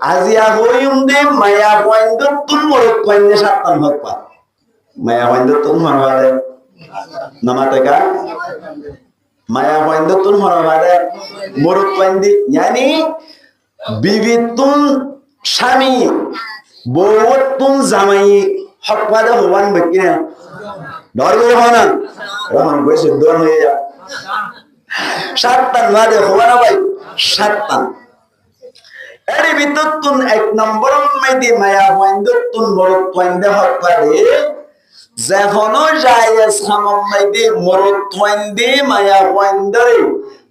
আজিয়া হইম দে মায়া point তুন মরক point সাতটান হকপা মায়া point তুন মরবাদে নামাতে কা মায়া point তুন মরবাদে মরক point यानी বিবি তুন স্বামী বউ তুন জামাই হকপাদে হবান বাকি না ডর করে হনা রহমান কইছে দন হয়ে যা সাতটান বাদে হবানা ভাই সাতটান এর ভিতর তুন এক নম্বর মেদি মায়া পয়েন্ট তুন মরক পয়েন্ট হকপাদে যেখনো জায়েজ খামম মেদি মরক পয়েন্ট মায়া পয়েন্ট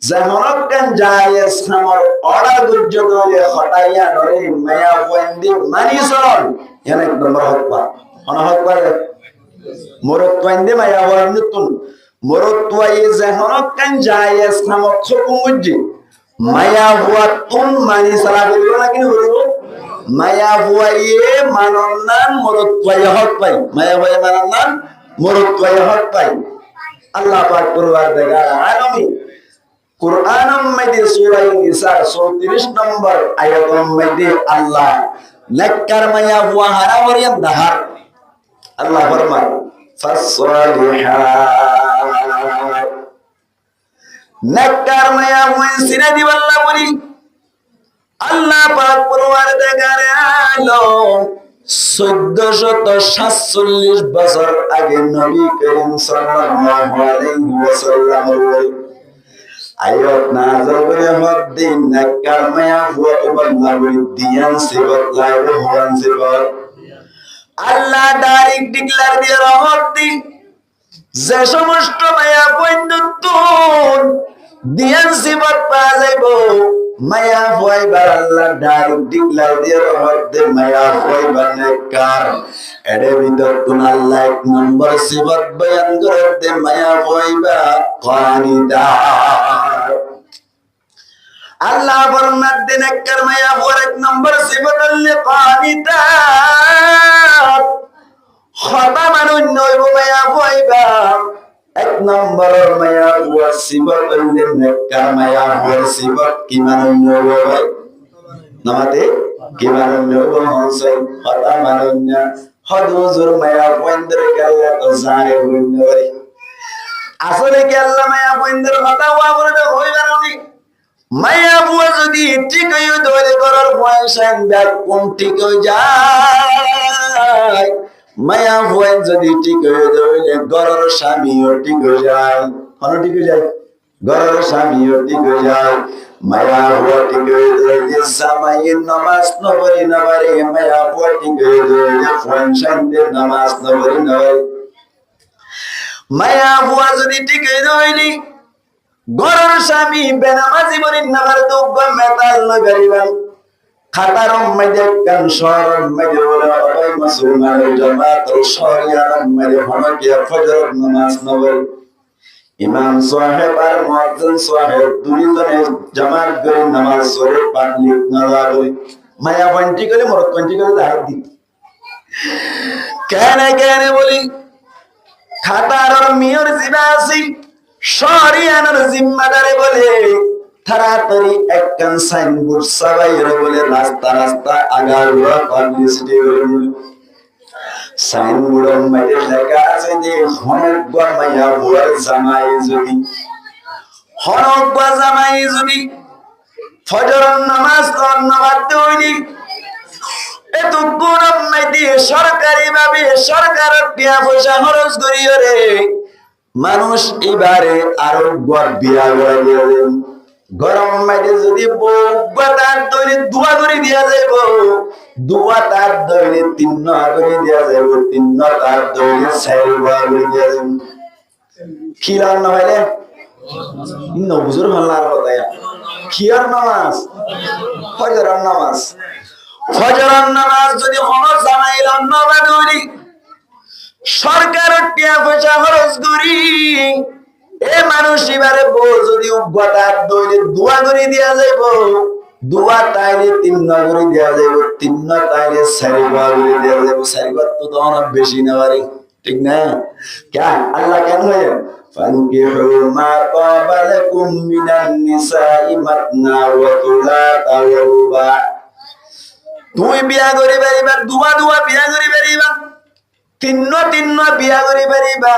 যেখনো কেন জায়েজ খামর অর্ডার গুজ্জ করে হটাইয়া ধরে মায়া পয়েন্ট মানি চল এন এক নম্বর হকপা হন হকপাদে মরক পয়েন্ট মায়া পয়েন্ট তুন মরক তোয়াই যেখনো কেন জায়েজ খামর খকুম বুঝি মায়া হুয়া তুন মানি সারা করিব না কিনা করিব মায়া হুয়াইয়ে মানন নান মরক তোয়াই হক পাই মায়া হুয়াই মানন নান মরক তোয়াই হক পাই আল্লাহ পাক পরওয়ারদিগার আলামিন কুরআনের মধ্যে সূরা নিসা 34 নম্বর আয়াতের মধ্যে আল্লাহ নেককার মায়া হুয়া হারা মরিয়াম দাহার আল্লাহ ফরমায় ফাসসালিহাত নেককার মায়া হুয়া সিনা দিবাল্লাহ বলি আল্লাহ পাক পরওয়ারদিগার আলম 1447 বছর আগে নবী করিম সাল্লাল্লাহু আলাইহি ওয়াসাল্লাম আয়াত নাযিল করে মদ্দিন নেককার মায়া হুয়া ইবাল্লাহ বলি দিয়ান সিবত লাইবে হুয়ান সিবত আল্লাহ ডাইরেক্ট ডিক্লেয়ার দিয়ে রহমত দিন যে সমস্ত মায়া পয়ন্দুন দিয়ান সিবত পাওয়া যাইব মায়া হইবার আল্লাহ ডাইরেক্ট ডিক্লেয়ার দিয়ে রহমত দে মায়া হইবার নেককার এর ভিতর তুন আল্লাহ এক নম্বর সিবত বয়ান করে দে মায়া হইবা কানিতা আল্লাহ ফরমাত দে নেককার মায়া হওয়ার এক নম্বর সিবত আল্লাহ কানিতা খতা মানুষ নইব মায়া হইবা এক নম্বর মায়া হুয়া সিবত আল্লাহ নেককার মায়া হুয়া সিবত কি মানুষ নইব ভাই নামাতে কি মানুষ নইব হনসাই খতা মানুষ না হদুজুর মায়া পয়েন্দ্র আল্লাহ তো জানে হইনরে আসলে কি আল্লাহ মায়া পয়েন্দ্র কথা হওয়া বলে হইবার না মায়া বুয়া যদি ঠিক হইও দলে করার পয়সা ব্যাগ কোন ঠিক হয়ে যায় মায়া বুয়া যদি ঠিক হয়ে দলে গরর স্বামীও ঠিক হয়ে যায় কোন ঠিক হয়ে যায় গরর স্বামীও ঠিক হয়ে যায় মায়া বুয়া ঠিক হয়ে দলে জামাইয়ের নামাজ নবরি নবরে মায়া বুয়া ঠিক হয়ে দলে ফরসানদের নামাজ নবরি নবরে মায়া বুয়া যদি ঠিক হয়ে দলে গরর স্বামী বেনামাজি বলিন নামার দুগ্গ মেতাল নগরিবান খাতার মধ্যে কান শহরের মধ্যে বলে ওই মুসলমানের জামাত শরিয়ার মধ্যে হনকিয়া ফজর নামাজ নবর ইমাম সাহেব আর মুয়াজ্জিন সাহেব দুইজনে জামাত করে নামাজ পড়ে পাবলিক নজরে মায়া বন্টি করে মরত বন্টি করে দাঁড় দি কেন বলি খাতার মিয়র জিবাসি শরিয়ানের জিম্মাদারে বলে তাড়াতাড়ি একখান সাইনবোর্ড সাবাইরে বলে রাস্তা রাস্তা আগাড়ুয়া পাবলিসিটি বলে সাইনবোর্ডের মধ্যে লেখা আছে যে হনকবা মায়া বুয়ার জামাই যদি ফজরের নামাজ নামাজ দইনি এত গরম মধ্যে সরকারি ভাবে সরকারের টিয়া পয়সা খরচ করিও রে মানুষ এবারে আরো বিয়া গরম মাঝে যদি তার দৈনে দুয়া করে দিয়া যাইব দুয়া তার দৈনে তিন করে দিয়া যাইব তিন তার দৈনে চার করে দিয়া যাইব খিলার না হইলে নবুজুর ভাল্লার কথা খিয়ার নামাজ ফজরের নামাজ যদি হন জামাইল নবা দৌড়ি সরকারের টিয়া পয়সা খরচ করি এ মানুষ এবারে বউ যদি উগ্রতার দইলে দুয়া করে দিয়া যাইব দুয়া তাইলে তিন করে দিয়া যাইব তিন তাইলে চারিবার করে দিয়া যাইব চারিবার তো তখন বেশি না পারে ঠিক না কেন আল্লাহ কেন হয়ে ফানকিহু মা তাবা লাকুম মিনান নিসাই মাতনা ওয়া তুলাতা ওয়া রুবা তুই বিয়া করি পারিবা দুয়া দুয়া বিয়া করি পারিবা তিন্ন তিন্ন বিয়া করি পারিবা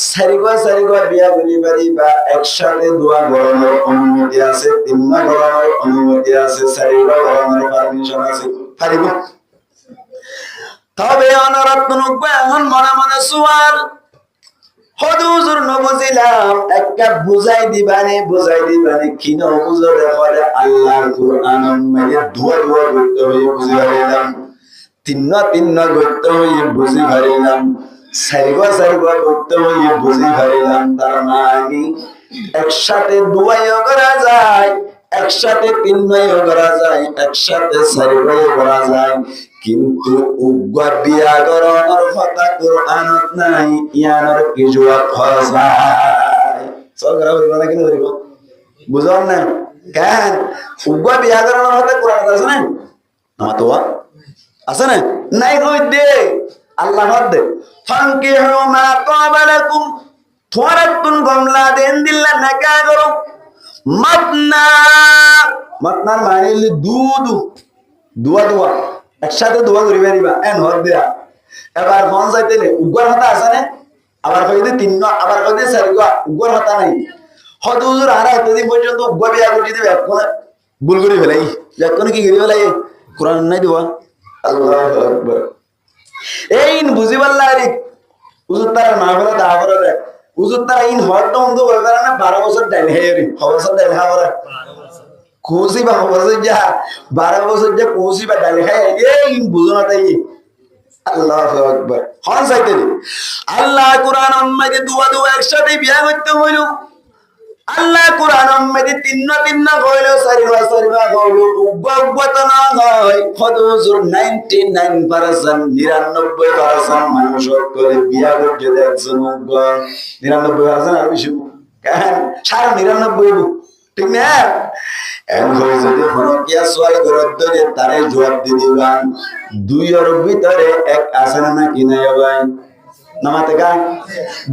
চারিগোয়া বিয়া করি পারিবা একসাথে দুয়া গরমের অনুমতি আছে তিন্ন গরমের অনুমতি আছে চারিগোয়া গরমের পারমিশন আছে পারিব তবে অনরত্ন এখন মনে মনে সুয়াল হুজুর নবুঝিলাম একটা বুঝাই দিবানে কি না বুঝো দেখলে আল্লাহর কুরআন মানে দুয়া দুয়া করতে হই বুঝি পারিলাম তিন্ন করতে হই বুঝি পারিলাম চারিগোয়া করতে হই বুঝি পারিলাম তার মানে একসাথে দুয়াইও করা যায় একসাথে তিন্নও করা যায় একসাথে চারিগোয়া করা যায় কিন্তু উগ্র বিয়া গরমের কথা কোরআনত নাই ইয়ানোর কিছু ফসায় সব গ্রাম বলবা কেন ধরিব বুঝাও না কেন উগ্র বিয়া গরমের কথা কোরআনত আছে না আমার তো আছে না নাই কই দে আল্লাহ দে ফানকিহু মা তাবালাকুম থরাতুন গমলা দেন দিল্লা নাকা করো মাতনার মানে দুয়া একসাথে দোয়া করি পারিবা এন হর দিয়া এবার মন চাইতে উগ্র হতা আছে না আবার কইতে তিন্ন আবার কইতে চারিগোয়া উগ্র হতা নাই হয়তো হুজুর আর এতদিন পর্যন্ত উগ্র বিয়া করে দিবে এখন ভুল করে ফেলাই এখন কি করে ফেলাই কোরআন নাই দিবা আল্লাহু আকবার এই বুঝি পারলা রে হুজুর তার না বলে তা বলে রে হুজুর তার ইন হয়তো অন্ধ বলে না 12 বছর ডাইল হে রে বছর ডাইল হা ওরা কোসি বা বছর যা 12 বছর যা কোসি বা ডালে খায় এই বুঝো না তাই আল্লাহু আকবার হন চাইতে আল্লাহ কোরআন মধ্যে দুয়া একসাথে বিয়া করতে হইল আল্লাহ কোরআন মধ্যে তিন্ন কইল চারিবা কইল উগ্গত না হয় হুজুর 99% 99% মানুষ করে বিয়া করতে দেখছেন উগ্গ 99% আর বেশি কেন 99.5 ঠিক না যদি হরকিয়া সোয়াল করতে যে তারে জবাব দিয়ে দিবান দুইয়ের ভিতরে এক আছে না কি নাই ভাই নামাতে কা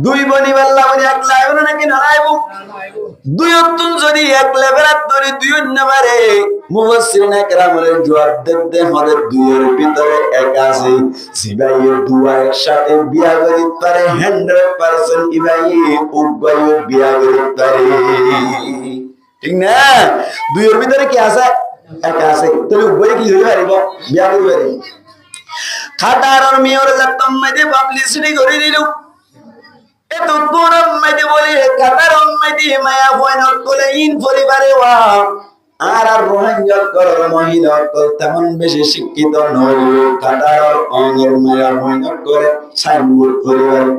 দুই বনি বাল্লা বনি এক লাইব নাকি নাইব দুই অতুন যদি এক লেভেলত ধরে দুই নম্বরে মুফাসসিরিনে কেরামের জবাব দিতে হলে দুইয়ের ভিতরে এক আছে সিবাইয়ের দুয়া একসাথে বিয়া করি পারে 100% ইবাই উগ্গয় বিয়া করি পারে ঠিক না দুইয়ের ভিতরে কি আছে এক আছে তাহলে উগ্গয় কি হইতে পারিব বিয়া করি পারি খাটার আর মেয়র যাতম মধ্যে পাবলিসিটি করে দিল এত কোরআন মধ্যে বলি খাটার মধ্যে মায়া বয়ন কোলে ইন পরিবারে ওয়া আর রোহিঙ্গা কর মহিলা তেমন বেশি শিক্ষিত নয় খাটার অঙ্গের মায়া বয়ন করে সাইনবোর্ড পরিবারে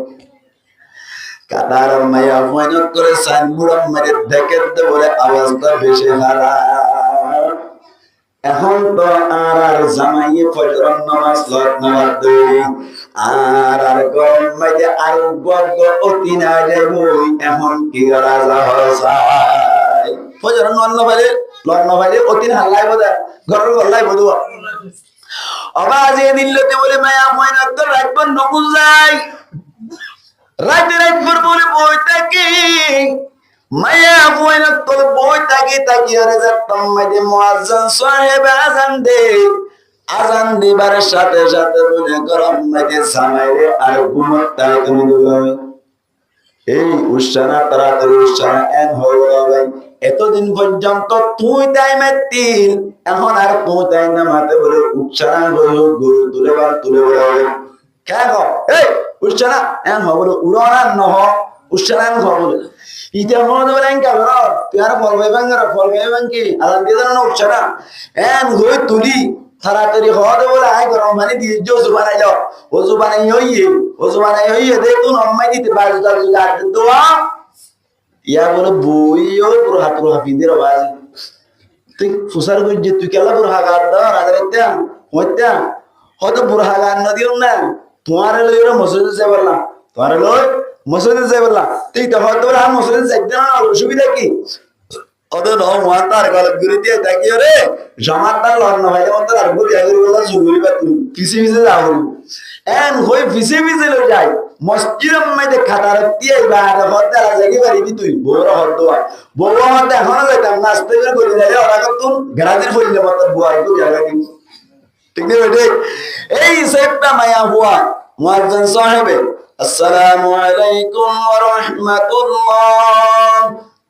কাটার মায়া বয়ন করে সাইনবোর্ড মেরে দেখে বলে আওয়াজটা বেশি হারা এখন তো আর জামাইয়ে ফজর নামাজ নামাজ দেই আর গম মাঝে আর গগ অতি না যাবই এখন কি রাজা হসাই ফজর নন ভাইলে অতি না হালাই বদা ঘরের গল্লাই বদু আবাজে দিল্লতে বলে মায়া ময়না তো রাখবো নকুল যাই রাতে রাতভর বলে বই থাকি মায়া ময়না তো বই থাকি আরে যাতম মাঝে মুয়াজ্জিন সাহেব আজান দিবার সাথে সাথে বলে গরম মাঝে সামাইরে আর ঘুমতা তুমি বলে এই উশানা তাড়াতাড়ি উশানা এন হলো ভাই এতদিন পর্যন্ত তুই তাই মাতিল এখন আর তুই তাই না মাতে বলে উশানা হলো গরু তুলে বলে কেন এই উশানা এন হলো উড়ানা নহ উশানা এন হলো ইতে মনে বলেন কেন তুই আর ফল ভাইবাং কি আলাদা দিয়ে জানো না উশানা এন হই তুলি তাড়াতাড়ি হওয়া বলে আয় গরম পানি দিয়ে ওজু বানাই হইয়ে দে তুই নম্মাই দিতে পারছিস আর দোয়া ইয়া বলে বইও পুরো হাফিদের আওয়াজ তুই ফুসার গজ্জে তুই কেলা পুরো হাগার দাও রাজরেত্যা হয়তো পুরো হাগার নদিও না তোমার লই মসজিদে যাই বললাম তুই তো হয়তো আর মসজিদে যাইতে না অসুবিধা কি ওদের নমাতার গলত গুরিতে তাকিয়ে রে জমাতার লগ্ন ভাইলে মত আর গুরি আগরি বলা জুগুরি বা তুই পিছে যাও এন হই পিছে লই যাই মসজিদের মধ্যে খাতার দিয়ে বাইরে হতে লাগি পারিবি তুই বড় হতো বড় হতে এখন যাইতাম নাস্তে করে যাই ওরা কত গ্রাজের ফইলে মত বুয়ার তো জায়গা কি ঠিক না ঠিক? এই সেটটা মায়া হুয়া মুয়াজ্জিন সাহেবে আসসালামু আলাইকুম ওয়া রাহমাতুল্লাহ,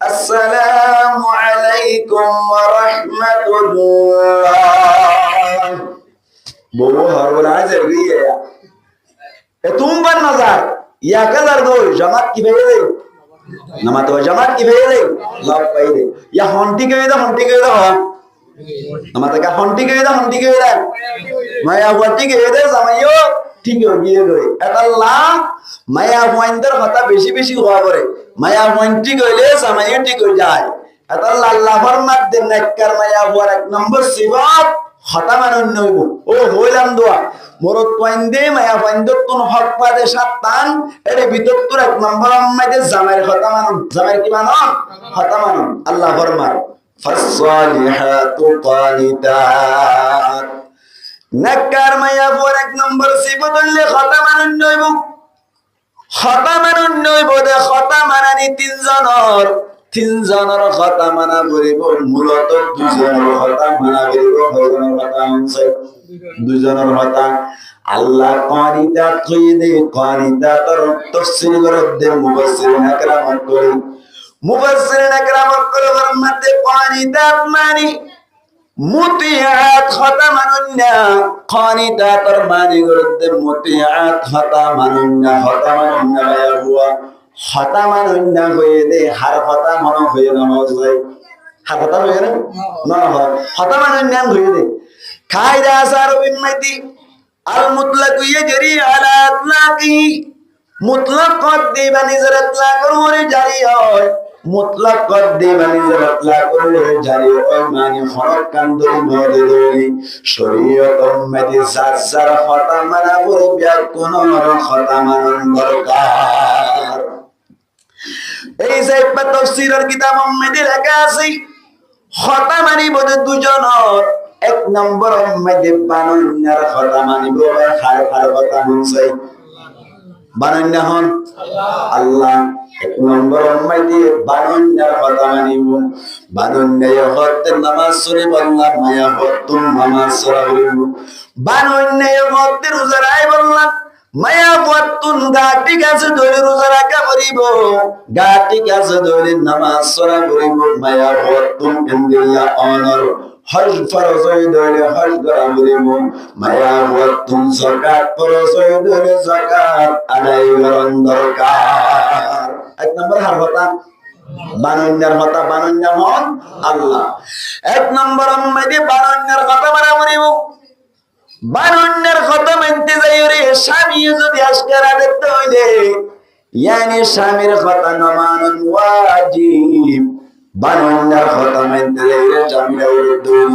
আসসালামু আলাইকুম ওয়া রাহমাতুল্লাহ। বলো হরবলা জরুরি है ए तुम बन नजर या कलर दो जमात की भेजे नमा तो जमात की भेजे लव पाइदे या हंटी के दो हो नमा तो का हंटी के दो माया हंटी के दो समयो ঠিক গিয়ে গই এটা লা মায়া পয়েন্টের কথা বেশি বেশি হওয়া করে মায়া পয়েন্ট ঠিক হইলে সময় ঠিক হয়ে যায় এটা আল্লাহ ফরমাত দেন নেককার মায়া হওয়ার এক নম্বর সিফাত খতামান নইব ও হইলাম দোয়া মরত পয়েন্টে মায়া পয়েন্টত কোন হক পাদে সাতান এর ভিতর তোর এক নম্বর আম্মাইতে জামাইর খতামান জামাইর কি মানন খতামান আল্লাহ ফরমান ফাসসালিহাতু কানিতাত নেককার মায়া হওয়ার এক নম্বর সিফাত হইলে খতামান নইব খতামান নইব দে খতামানানি তিনজনের কথা মানা করিব মূলত দুজনের কথা মানা করিব কয়জনের কথা আছে দুজনের কথা আল্লাহ কানিতা কইদে কানিতা তর তাফসীর করে দে মুফাসসিরিন একরাম করে ফরমাতে কানিতা মানে মুতিআত খতামানুন্না কানিতা তর মানে করে দে মুতিআত খতামানুন্না মায়া হুয়া খতামানুন্না হয়ে দে হার খতামান হয়ে নামাজ যায় হার খতাম হয়ে না হয় খতামানুন্না হয়ে দে কায়দা আসার বিম্মাতি আল মুতলাক ইয়াজরি আলা ইতলাকি মুতলাক কদ্দি বানি জারাতলা করে জারি হয় মুতলাক কদ্দি বানি জারাতলা করে জারি হয় মানে হরক কান্দরি নদরি শরীয়ত উম্মতি জাজ্জার খতামানা করে কোন খতামান দরকার এই যে তাফসীরের কিতাব মধ্যে লেখা আছে খতামানি বলে দুজনের এক নম্বর মধ্যে বানান্যার খতামানি বলে খার কথা হচ্ছে বানান্যা হন আল্লাহ এক নম্বর মধ্যে বানান্যার খতামানি বানান্যা হতে নামাজ পড়ে বললাম মায়া হতুম নামাজ পড়ে বানান্যা হতে রোজা রাখে বললাম মায়া বতুন গাটি গাছে ধরে রোজা রাখা করিব গাটি গাছে ধরে নামাজ পড়া করিব মায়া বতুন ইন্দিয়া অনর হজ ফরজ ধরে হজ করা করিব মায়া বতুন যাকাত ফরজ ধরে যাকাত আদায় করার দরকার এক নম্বর হার কথা বানান্যার কথা বানান্যা হন আল্লাহ এক নম্বর মধ্যে বানান্যার কথা বলা করিব বানান্যার কথা মানতে যাই রে স্বামী যদি আজকারা দেখতে হইলে ইয়ানি স্বামীর কথা না মানন ওয়াজিব বানান্যার কথা মানতে যাই রে স্বামীর দুই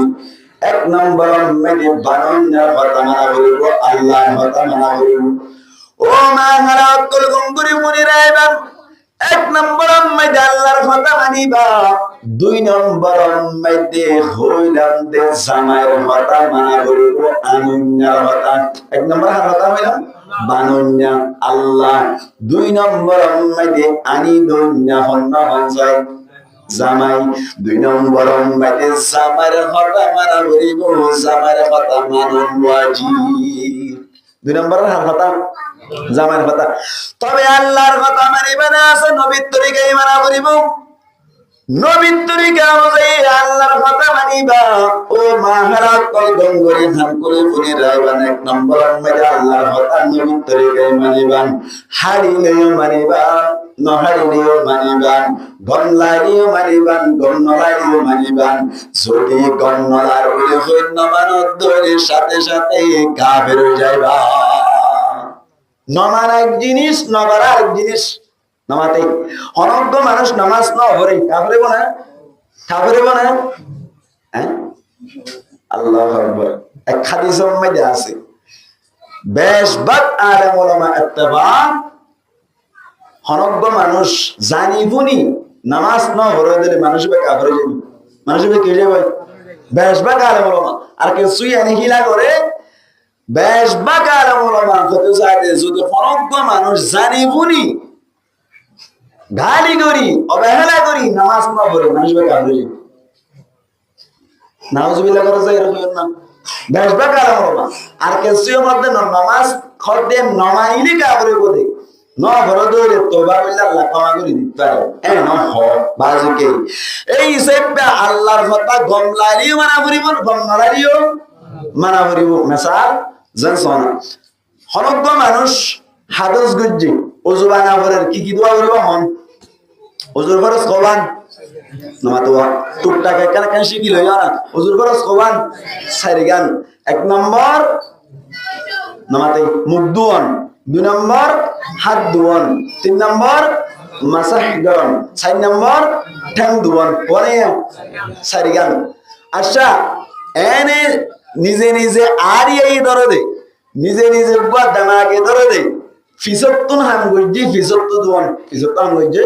এক নম্বর মানে বানান্যার কথা মানা বলিব আল্লাহর কথা মানা বলিব ও মা হারা কল গঙ্গুরি মুনি রাইবান এক নম্বর মধ্যে আল্লাহর কথা মানিবা দুই নম্বর মধ্যে হইলাম দে জামাইর কথা মানা করিব আনন্যার কথা এক নম্বর কথা হইলাম বানন্যা আল্লাহ দুই নম্বর মধ্যে আনি দুনিয়া হন্না হঞ্জাই জামাই দুই নম্বর মধ্যে জামাইর কথা মানা করিব জামাইর কথা মানন ওয়াজিব দুই নম্বর কথা জামাইর কথা তবে আল্লাহর কথা মানিবে না আছে নবীর তরিকায় মানা করিব নবীর তরিকা অনুযায়ী আল্লাহর কথা মানিবা ও মাহারা কল গঙ্গরি ধান করে পুনি রাইবান এক নম্বর মধ্যে আল্লাহর কথা নবীর তরিকায় মানিবান হারিলেও মানিবান নহারিলেও মানিবান গন্লারিও মানিবান গন্নলারিও মানিবান যদি গন্নলার বলে হইন মানত ধরে সাথে সাথে কাফের হয়ে যাইবা নমান এক জিনিস নগরা এক জিনিস নামাতে অনগ্য মানুষ নামাজ না হরে কাফের বনা হ্যাঁ আল্লাহু আকবার এক হাদিসের মধ্যে আছে বেশবাদ আলেম উলামা ইত্তেবা অনগ্য মানুষ জানিবুনি নামাজ না হরে দিলে মানুষ বে কাফের যাবে মানুষ বে কে যাবে বেশবাদ আলেম উলামা আর কেউ সুই আনি হিলা করে বেশবাদ আলেম উলামা কত সাথে যদি অনগ্য মানুষ জানিবুনি গালি করি অবহেলা করি নামাজ না পড়ে মানুষ বে কাফের যাবে নাউজুবিল্লাহ করে যায় এরকম না বেশবা কালাম হবা আর কেসিও মধ্যে নমাজ খদে নমাইলি কাবরে বলে ন ঘরে দৌড়ে তোবা বললে আল্লাহ ক্ষমা করে দিতে পারে এ ন হ বাজুকে এই হিসেবে আল্লাহর কথা গম লাইলিও মানা করিব গম নালাইলিও মানা করিব মেসাল জানছন হনজ্ঞ মানুষ হাদস গুজ্জি ওযু বানা করে কি দোয়া করিব হন ওযুর ফরজ কবান নামাতো টুকটাক কেন কেন শিখি লই না ওযুর ফরজ কবান সারি গান এক নম্বর নামাতে মুখ ধোয়ান দুই নম্বর হাত ধোয়ান তিন নম্বর মাসাহ গরম চার নম্বর ঠ্যাং ধোয়ান পরে সারি গান আচ্ছা এনে নিজে নিজে আর এই ধরে দে নিজে নিজে দামাকে ধরে দে ফিসত্তুন হাম গজ্জি ফিসত্তু ধোয়ান ফিসত্তু হাম গজ্জি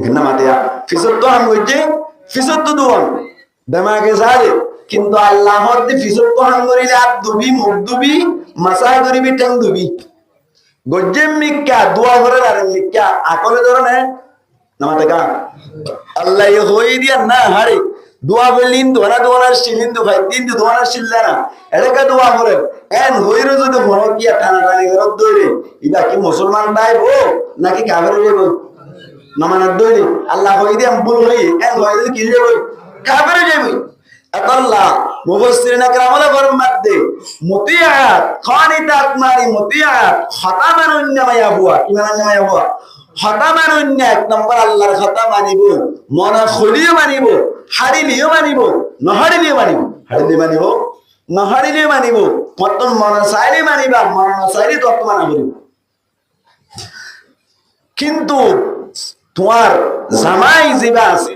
নামাতিয়া ফিসত্তু হাম গজ্জি ফিসত্তু ধোয়ান দামাকে সারে কিন্তু আল্লাহর দি ফিসত্তু হাম করিলে আর দুবি মুখ দুবি মাসাহ করিবি ঠ্যাং দুবি গজ্জে মিক্কা দোয়া করে আর মিক্কা আকলে ধরে নামাতে কা আল্লাহ হই দিয়া না হারে দোয়া বলিন দোয়ানা শিলিন দো ভাই দিন দোয়ানা শিললা না এটাকে দোয়া করে এন হইরো যদি মন কি টানা টানি করে দইরে ইবা কি মুসলমান দাইবো নাকি কাফের যাইবো নামানার দইরে আল্লাহ হই দিয়া ভুল হই এন হইলে কি যাইবো কাফের যাইবো আল্লাহ মুফাসসিরিন আকরামুল্লাহ ফরমাতে মুতিআত খানিতাত মারি মুতিআত খাতামান উন্নামায়া হুয়া ইমান নামায়া হুয়া খাতামান উন্না এক নম্বর আল্লাহর খাতা মানিব মনা খুলিও মানিব হারিলিও মানিব নহারিলিও মানিব হারিলি মানিব নহারিলিও মানিব মতন মনা চাইলে মানিবা মনা চাইলে তত মানা করিব কিন্তু তোমার জামাই জিবা আছে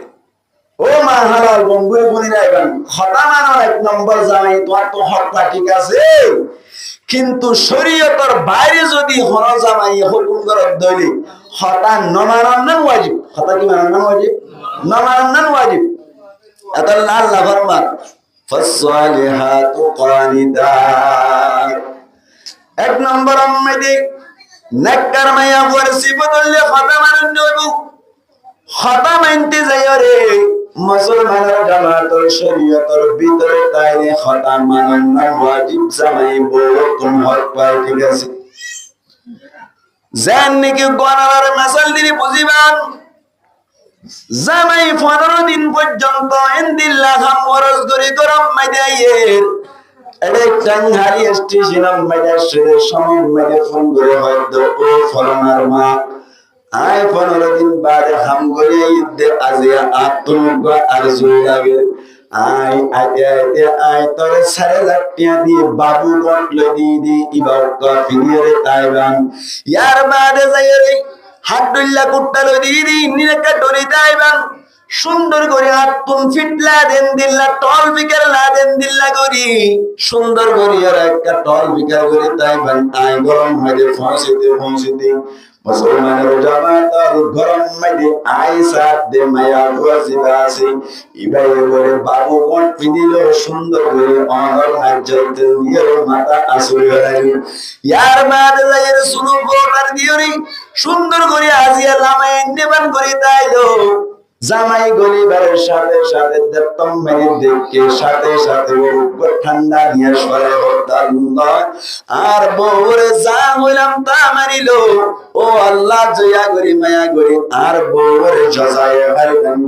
ও মা হালাল বন্ধুরে বলি রাখবেন খতামানোর এক নম্বর জামাই তোমার তো হকটা ঠিক আছে কিন্তু শরীয়তের বাইরে যদি হন জামাই হুকুম করে দইলে খতা নমানান ওয়াজিব খতা কি মানান ওয়াজিব নমানান ওয়াজিব আল্লাহ আল্লাহ ফরমান ফাসসালিহাতু কানিতাত এক নম্বর আম্মাদি নেককার মাইয়া বর সিফাতুল খতামানুন জয়বু খতা মানতে যাইও রে মুসলমানের জামাতের শরীয়তের ভিতরে তাইলে খতা মানান না ওয়াজিব জামাই বড় কোন হক পায় ঠিক আছে জান নাকি গনার মাসাল দিলি বুঝিবান জামাই 15 দিন পর্যন্ত ইনদিল্লাহ খাম ওরস করি গরম মাইদাইয়ের এডে টাঙ্গারি স্টেশন মাইদাইয়ের সময় মাইদা ফোন করে হয়তো ও ফরমার মা আয় 15 দিন বাদে হাম করে ঈদে আজিয়া আত্মগা আরজু লাগে আয় আতে আতে আয় তোর সারে লাটিয়া দিয়ে বাবু গট লদি দি ইবাও কা ফিরিয়ে তাইবান ইয়ার বাদে যাইরে হাডুল্লা কুট্টা লদি দি নিরেকা ডরি তাইবান সুন্দর করে আত্মন ফিটলা দেন দিল্লা টল বিকার লা দেন দিল্লা করি সুন্দর করে আর একটা টল বিকার করে তাইবান আয় গরম হয়ে পৌঁছিতে মুসলমানের জামাতার গরম মাইদে আয়েশা দে মায়া ওয়াজিবাসি ইবাই করে বাবু কোন পিদিল সুন্দর করে অনর নাজত দিয়ে মাথা আসুর গলাই ইয়ার মাদে লাইর সুনু গোটার দিওরি সুন্দর করে আজিয়া লামায় নেবান করে তাইলো জামাই গলিবারের সাথে সাথে দেবতম মেরে দেখে সাথে সাথে ও ঠান্ডা নিয়ে সরে আল্লাহ আর বউরে যা হইলাম তা মারিল ও আল্লাহ জয়া করি মায়া করি আর বউরে জজায়ে হারিলাম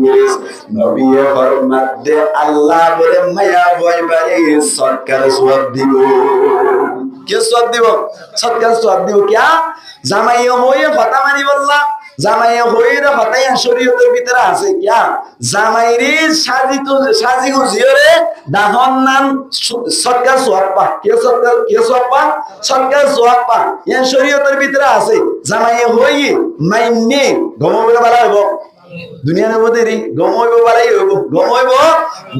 নবী ফরমাত দে আল্লাহ বলে মায়া ভয় বাড়ি সরকার সওয়াব দিব কে সওয়াব দিব সরকার সওয়াব দিব কিয়া জামাই হয়ে কথা মানি বললা জামাই হইরে হতাই শরীয়তের ভিতরে আছে কিয়া জামাইরে সাজি গুজিরে দাহন নাম সরকার সোয়াপা কে সোয়াপা সরকার সোয়াপা এ শরীয়তের ভিতরে আছে জামাই হই মাইনে গমবে বালা হইব দুনিয়ার মধ্যে রি গমইব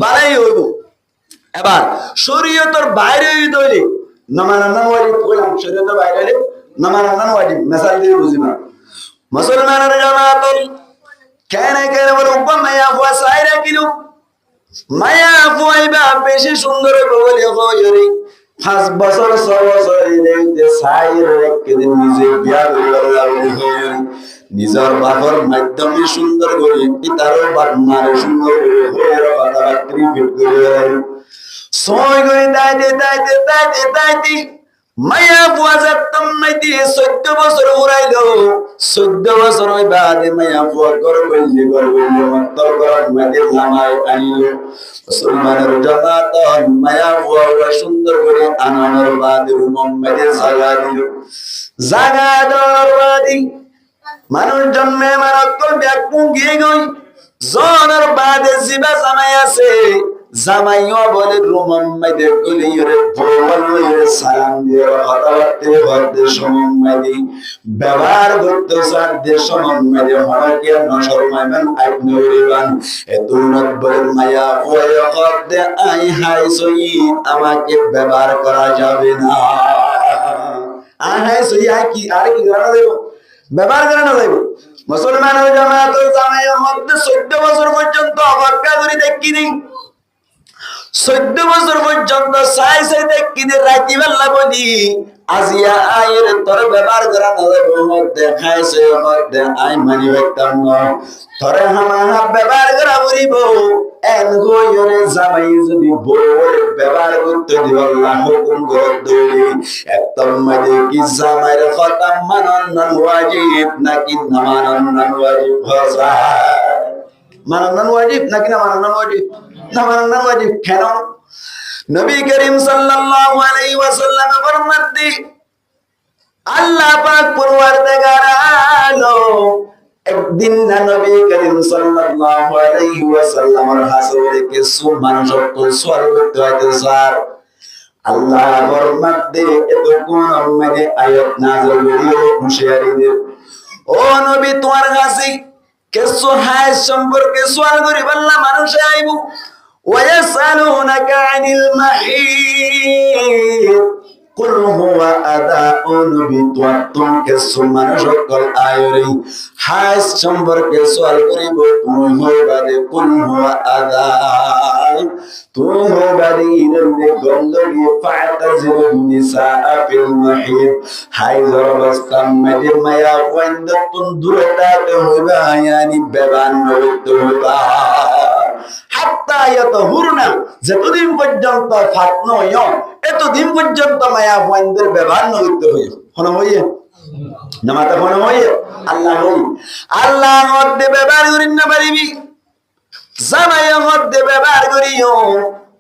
বালাই হইব এবার শরীয়তের বাইরে হইলে নামানান ওয়াজিব কইলাম শরীয়তের বাইরে হইলে নামানান ওয়াজিব মিসাল দিয়ে বুঝিবা মুসলমানের জামাতুল কেন বলে মায়া ফুয়া সাইরা কিলো মায়া ফুয়াইবা বেশি সুন্দর বলে হইরে 5 বছর 6 বছর এনে সাইর একদিন নিজে বিয়া হইরে নিজের বাপর মাধ্যমে সুন্দর করে পিতারও বাপ মারে সুন্দর হইরে কথাবার্তা ফিট করে ছয় করে দাইতে মায়া বুয়া যাতাম মাইতি 14 বছর উড়াইলো 14 বছর ওই বাদে মায়া বুয়া ঘর বললি মন্তর ঘর মাইতে জামাই আনিলো মুসলমানের জামাত মায়া বুয়া সুন্দর করে আনানোর বাদে মোহাম্মদের জাগা দেওয়ার বাদে মানুষ জন্মে মারাত্মক ব্যাকুম গিয়ে গই জনের বাদে জিবা জামাই আছে জামাইও বলে রুমাম্মাইদের গলিয়রে বললে সালাম দিয়ে কথাবার্তা বলতে সম্মাদি ব্যবহার করতে সাধ্যে সম্মাদি হরকে নশরমাইমান আইনরিবান এতুনত বলে মায়া ওয় করতে আই হাই সই আমাকে ব্যবহার করা যাবে না আই হাই সই কি আর কি করা দেব ব্যবহার করা না দেব মুসলমানের জামাতের জামাইয়ের মধ্যে 14 বছর পর্যন্ত অপেক্ষা করে দেখিনি 14 বছর পর্যন্ত সাই দেখিনি রাতি বেলা বলি আজিয়া আয়ের তোর ব্যবহার করা না দেখাইছে মধ্যে আই মানি ব্যক্তাম তোরে হামা ব্যবহার করা বলিব এন গয়রে জামাই যদি বউর ব্যবহার করতে দিব আল্লাহ হুকুম করে দৌড়ি একদম মানে কি জামাইর কথা মানন ওয়াজিব নাকি না মানন ওয়াজিব হযা মানন ওয়াজিব নাকি না মানন ওয়াজিব না মানন ওয়াজিব কেন নবী করিম সাল্লাল্লাহু আলাইহি ওয়াসাল্লাম ফরমাতে আল্লাহ পাক পরওয়ারদিগার আলো একদিন নবী করিম সাল্লাল্লাহু আলাইহি ওয়াসাল্লামের হাজরে কিছু মানুষ তো সওয়াল করতে হয়তো স্যার আল্লাহ ফরমাতে এত কোন মানে আয়াত নাযিল হইলো হুঁশিয়ারি দে ও নবী তোমার কাছে কিছু হায় সম্পর্কে সওয়াল করি বললা মানুষ আইবো ওয়ায়াসালুনাকা আনিল মাহিদ কুল হুয়া আদাউন বিতওয়াতুম কিছু মানুষ সকল আয়রি হায় সম্পর্কে সওয়াল করিব তুমি হইবারে কুল হুয়া আদা তুমি হইবারে ইনদে গন্দগি ফাতাজিরুন নিসা ফিল মাহিদ হায় জরবস্তাম মেদে মায়া ওয়ান্দাতুন দুরতাতে হইবা ইয়ানি বেবান হইবা হাত্তা ইয়াতহুরনা যতদিন পর্যন্ত ফাত নয় এতদিন পর্যন্ত মায়া ওয়ান্দের ব্যবহার হইতে হই কোন হইয়ে নামাতে কোন হইয়ে আল্লাহ মধ্যে ব্যবহার করিন না পারিবি জামাইয়া মধ্যে ব্যবহার করিও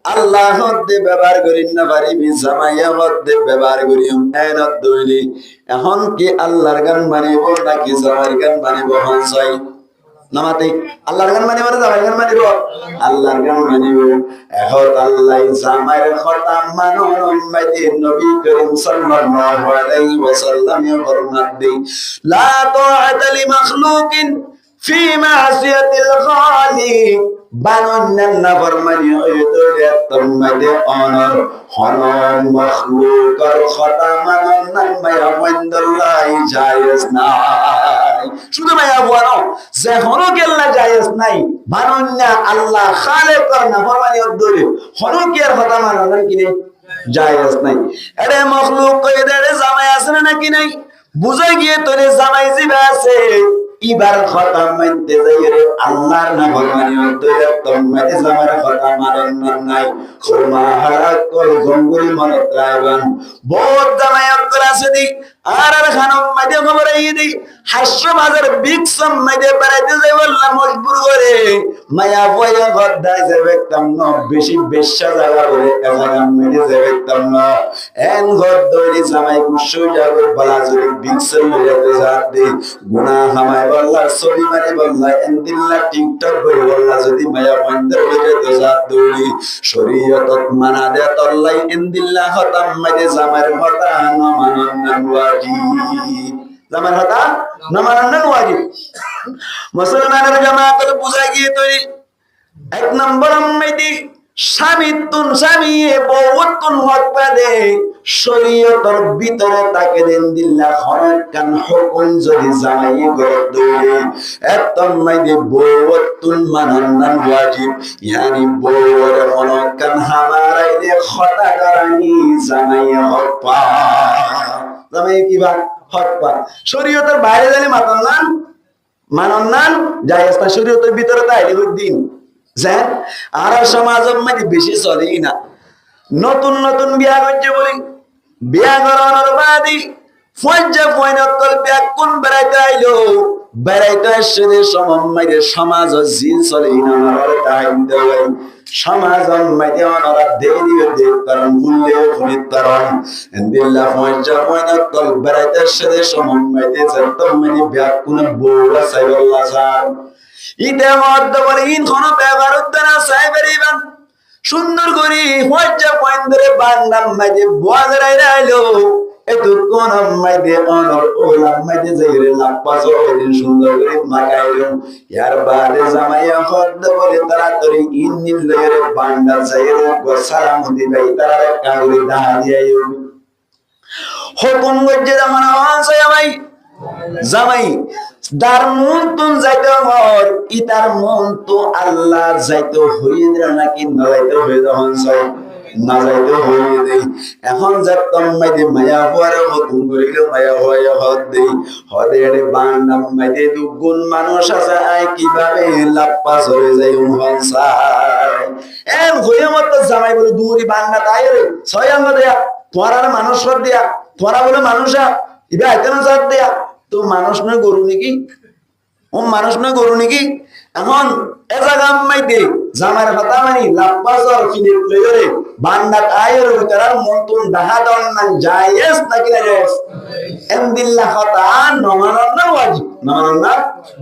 আল্লাহ মধ্যে ব্যবহার করিন না পারিবি জামাইয়া মধ্যে ব্যবহার করিও এনত দইলি এখন কি আল্লাহর গান মানিব নাকি জামাইয়ের গান মানিব হনসাই নামাতে আল্লাহর গান মানিব না জামাইয়ের গান মানিব আল্লাহর গান মানিব এখন আল্লাহ জামাইয়ের কথা মানো উম্মতে নবী করিম সাল্লাল্লাহু আলাইহি ওয়াসাল্লাম ফরমান দেই লা তাআতা লি মাখলুকিন ফি মাসিয়াতিল খালিক বানান্নান নাফরমানি হইতো তোমাদে অনর হনন মাখলুকর কথা মানান্নান মায়া ওয়ান্দাল্লাহ জায়েজ নাই শুধু মায়া বলো যে হনো কেল্লা জায়েজ নাই বানান্না আল্লাহ খালেকর নাফরমানি হইতো হনো কি আর কথা মানান্নান কি নে জায়েজ নাই এরে মাখলুক কইদের জামাই আছে নাকি নাই বুঝা গিয়ে তোরে জামাই জিবা আছে ইবার কথা মানতে যাইরে আল্লাহর না ভগবানি হইতো তোমাদের জামার কথা মানন নাই খুরমা হারা কল গঙ্গুল মনত রাইবান বহুত জামাই আব্দুল আসদি আর খানম মাদে খবর আইদি হাস্য বাজার বিক্সম মাদে বাড়াইতে যাই বললাম মজবুর করে মায়া বয়া গদ্দা যাবেতাম ন বেশি বেশ্যা জায়গা করে জায়গা মেরে যাবেতাম না এন গদ্দরি জামাই কুশু যাবে বলা যদি বিক্সম লইতে যাতে গুনাহ হামায় বল্লা ছবি মারে বল্লা এন্দিল্লা টিকটক করে বল্লা যদি মায়া বন্ধ হইতে তো জাত দৌড়ি শরীয়তত মানা দে তল্লাই এন্দিল্লা হতাম মাদে জামার হতা না মানন ওয়াজিব জামার হতা না মানন ওয়াজিব মুসলমানের জামাতের বুঝা গিয়ে তৈরি এক নম্বর মেদি স্বামীতুন স্বামীয়ে বউতুন হক পাদে শরীয়তের ভিতরে তাকে দেন দিল্লা হরক কান হুকুম যদি জামাই গর দৌড়ে একদম মেদি বউতুন মানন ওয়াজিব ইয়ানি বউর হরক কান হামারাই দে খতা করানি জামাই হক পা জামাই কি বা হক পা শরীয়তের বাইরে জানি মানন নান জায়েজ না শরীয়তের ভিতরে তাইলে দিন যে আর সমাজ মধ্যে বেশি চলেই না নতুন নতুন বিয়া করছে বলি বিয়া করানোর বাদী ফজ্জা ফয়নকল ব্যাকুন বেড়াইতে আইলো বেড়াইতে আসছে যে সমমাইরে সমাজ জিন চলে ইনার দায়িত্ব দেয় সমাজ মাইতে অনারা দেই দিবে দেব কারণ মূল্যে ফুলিত কারণ দিল্লা ফজ্জা ফয়নকল বেড়াইতে আসছে যে সমমাইতে যত মানে ব্যাকুন বউরা সাইবল্লাহ সাহেব ইতে মধ্য বলে ইন কোন ব্যবহার উদ্দানা সাইবেরিবান সুন্দর করে ফজ্জা ফয়ন্দরে বান্দাম মাইতে বাজারে আইলো এত কোন মাইদে অনর ওলা মাইদে যাইরে লাপাস ওদিন সুন্দর করে মাগাইলো ইয়ার বাদে জামাইয়া হদ্দ বলে তাড়াতাড়ি ইন্নিল লইরে বান্ডা যাইরে গো সালাম দিবাই তারা কাগুলি দাহা দিয়াইও হুকুম গজ্জে জামানা ওয়ানসা জামাই দার মন তুন যাইতে হর ইতার মন তো আল্লাহ যাইতে হইয়ে দিল নাকি না যাইতে হয়ে যখন চাই না যাইতে হইয়ে দেই এখন যে তম্মাইতে মায়া হওয়ার হুকুম করিল মায়া হয়ে হদ দেই হদে বান্দাম মাইতে দুগুণ মানুষ আছে আই কিভাবে লাপ্পা চলে যাই হন চাই এম হইয়ে মতো জামাই বলে দুরি বান্না তাই রে ছয় আঙ্গ দেয়া তোরার মানুষ দিয়া তোরা বলে মানুষা ইবা আইতেন সাথ দেয়া তো মানুষ নয় গরু নাকি ও মানুষ নয় গরু নাকি এখন এজাগাম মাইতে জামার কথা মানি লাপ্পাসর কিনে লইরে বান্দা আয়ের ভিতরার মন্তন দাহা দন না জায়েজ নাকি না জায়েজ এমদিল্লাহ কথা নমানন না ওয়াজিব নমানন না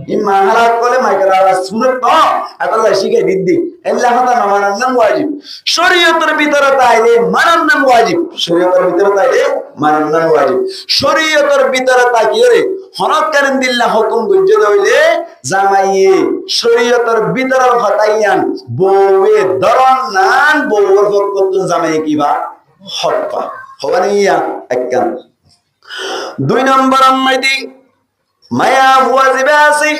ইমাহারা কলে মাইকরা সুন্নাত তো আতাল্লাহ শিখে দিদি এল্লাহ কথা নমানন না ওয়াজিব শরীয়তের ভিতরে তাইলে মানন না ওয়াজিব শরীয়তের ভিতরে তাইলে মানন না ওয়াজিব শরীয়তের ভিতরে তাকিয়ে হনক কারণ দিল্লাহ হুকুম গুজ্জে হইলে জামাইয়ে শরীয়তের ভিতরের হতাইয়ান বউয়ে দরন নান বউর পক্ষ জামাই কিবা হক পা হবানিয়া এককান দুই নম্বর আম্মাইদি মায়া ওয়াজিবে আছে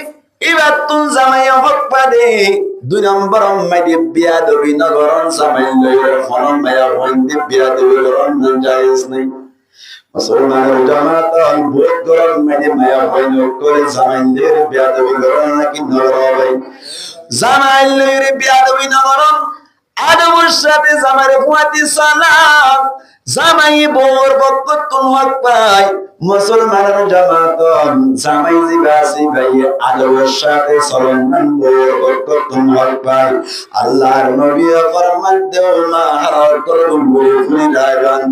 এবার তুন জামাই হক পা দে দুই নম্বর আম্মাইদি বিয়া দবি নগরন জামাই লইরে ফনন মায়া হইন্দে বিয়া দবি গরন জায়েজ নাই মুসলমানের জামাত বহুত গরম মানে মায়া হইল করে জামাইলের বিয়া দবি গরন নাকি নগর ভাই জামাইলের বিয়া দবি নগরন আদবের সাথে জামাইরে ফুয়াতি সালাম জামাই বোর বক্ততুন হক পায় মুসলমানের জামাত জামাই জিবাসি ভাই আদবের সাথে সলমান বোর বক্ততুন হক পায় আল্লাহর নবী ফরমান দেও না হারার করুন বলে রাগান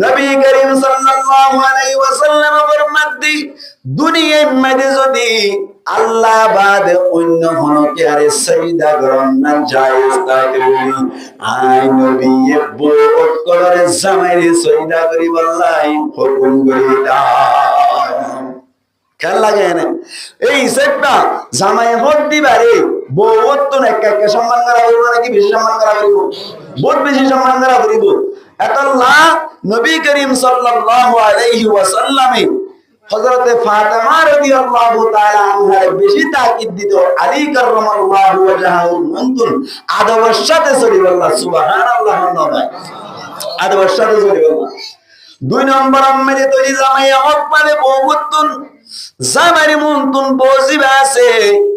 নবী করিম সাল্লাল্লাহু আলাইহি ওয়াসাল্লাম ফরমান দি দুনিয়ায় মধ্যে যদি আল্লাহ বাদ অন্য হনকে আরে সাইদা গরম না জায়েজ তাকে বলি আই নবী বহুত করে জামাইরে সাইদা করি বললাই হুকুম করি দাও খেল লাগে না এই সেটটা জামাই হক দিবারে বহুত তো একা সম্মান করা হইব নাকি বেশি সম্মান করা হইব বহুত বেশি সম্মান করা হইব আল্লাহ নবী করিম সাল্লাল্লাহু আলাইহি ওয়াসাল্লামে হযরতে ফাতেমা রাদিয়াল্লাহু তাআলা আনহা বেশি তাকিদ দিত আলী কাররামাল্লাহু ওয়াজহাহু মুনতুন আদবের সাথে চলিবাল্লাহ সুবহানাল্লাহ নয় আদবের সাথে চলিবাল্লাহ দুই নম্বর আম্মারে তৈরি জামাই হক পালে বহুতুন জামাইরে মুনতুন বজিবা আছে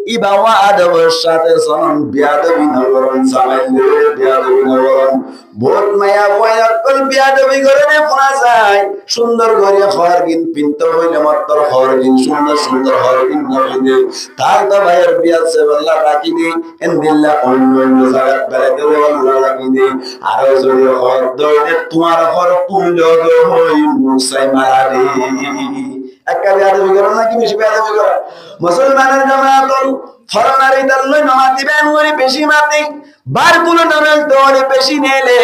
ইবাওয়া আদবের সাথে সন বিয়াদবি নগরন জামাইলে বিয়াদবি নগরন বহুত মায়া বয়াকল বিয়াদবি করে ফোনা যায় সুন্দর করে খরগিন পিন্ত হইলে মাত্র খরগিন সুন্দর সুন্দর খরগিন নবীদে তাই তো ভাইয়ের বিয়া সে আল্লাহ রাখি দে ইনদিল্লাহ অন্য অন্য জায়গা বেড়াতে আল্লাহ রাখি দে আর যদি খর দইতে তোমার খর তুল হই মুসাই মারা দে একটা বিয়াদবি করে নাকি বেশি বিয়াদবি করে মুসলমানের জামাত ফরনারি দল্লই নামাতি বেন করে বেশি মাতি বারগুলো নামেল তোরে বেশি নেলে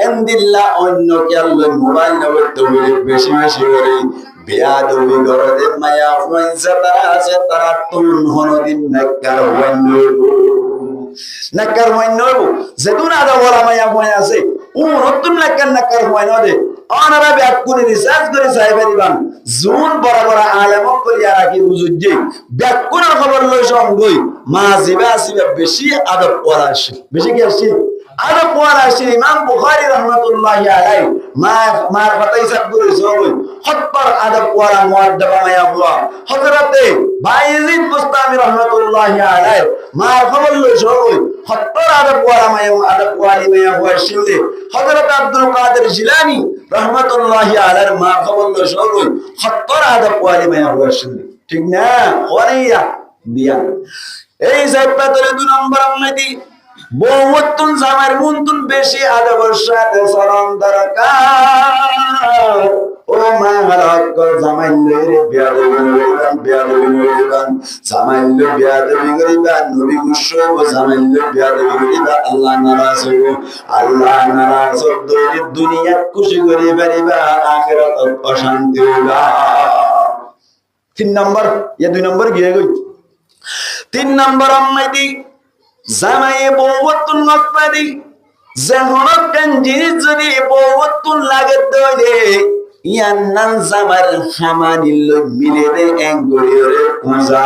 এমদিল্লাহ অন্য কি আল্লাহ মোবাইল নাম্বার তোরে বেশি বেশি করে বিয়াদবি গরদে মায়া হইছে তারা আছে তারা তুন হনদিন নাকার হইন যেতুন আদা বলা মায়া হই আছে ও নতুন নাকার হই নদে অনারা ব্যাক করে রিসার্চ করে চাইবে দিবান জুন বড় বড় আলেম করিয়া রাখি বুঝুজি ব্যাক কোন খবর লই সঙ্গই মা জিবা আসিবে বেশি আদব পড়া আসে বেশি কি আসে আদব ওয়ালা ইমাম বুখারী রাহমাতুল্লাহি আলাইহি মার কথাই সব করে সবই হত্তর আদব ওয়ালা মুআদ্দাবা মায়া হুয়া হযরতে বাইজিদ বুস্তামি রাহমাতুল্লাহি আলাইহি মার খবর লো সবই হত্তর আদব ওয়ালা মায়া হুয়া শিলে হযরত আব্দুল কাদের জিলানী রাহমাতুল্লাহি আলাইহি মার খবর লো সবই হত্তর আদব ওয়ালা মায়া হুয়া শিলে ঠিক না ওয়ারিয়া দিয়া এই জায়গাতে 2 নম্বর মেদি বহুতুন জামার মুনতুন বেশি আদবের সাথে সালাম দরকার ও মা হলক জামাইলে বিয়াদবিগান জামাইলে বিয়াদবিগান নবী মুশরিক জামাইলে বিয়াদবিগান আল্লাহ নারাজ দুনিয়া খুশি করে পারিবা আখিরাত অশান্তি হইবা 3 নম্বর 2 নম্বর গিয়ে গই 3 নম্বর আম্মাইদি জামাইয়ে বহুতুন নকপাদি যেহনক জিনিস যদি বহুতুন লাগে দইলে ইয়ান্নান জামার খামানিল মিলে দে এঙ্গরিরে পূজা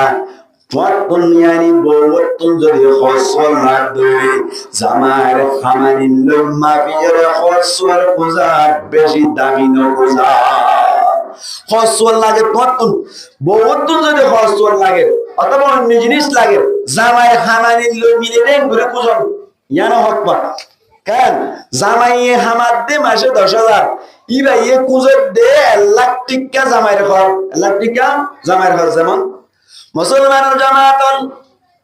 পতন ইয়ানি বহুতুন যদি হসল না দইলে জামার খামানিল মাবিরে হসল পূজা বেশি দামি ন পূজা হসল লাগে পতন বহুতুন যদি হসল লাগে অথবা অন্য জিনিস লাগে জামাই হামানি মিলে দেন ঘুরে পুজন ইয়ানো হকবা কেন জামাই হামাদ দে মাসে 10,000 ইবা ইয়ে কুজত দে 1 লাখ টিকা জামাইর ঘর 1 লাখ টিকা জামাইর ঘর যেমন মুসলমানের জামাতন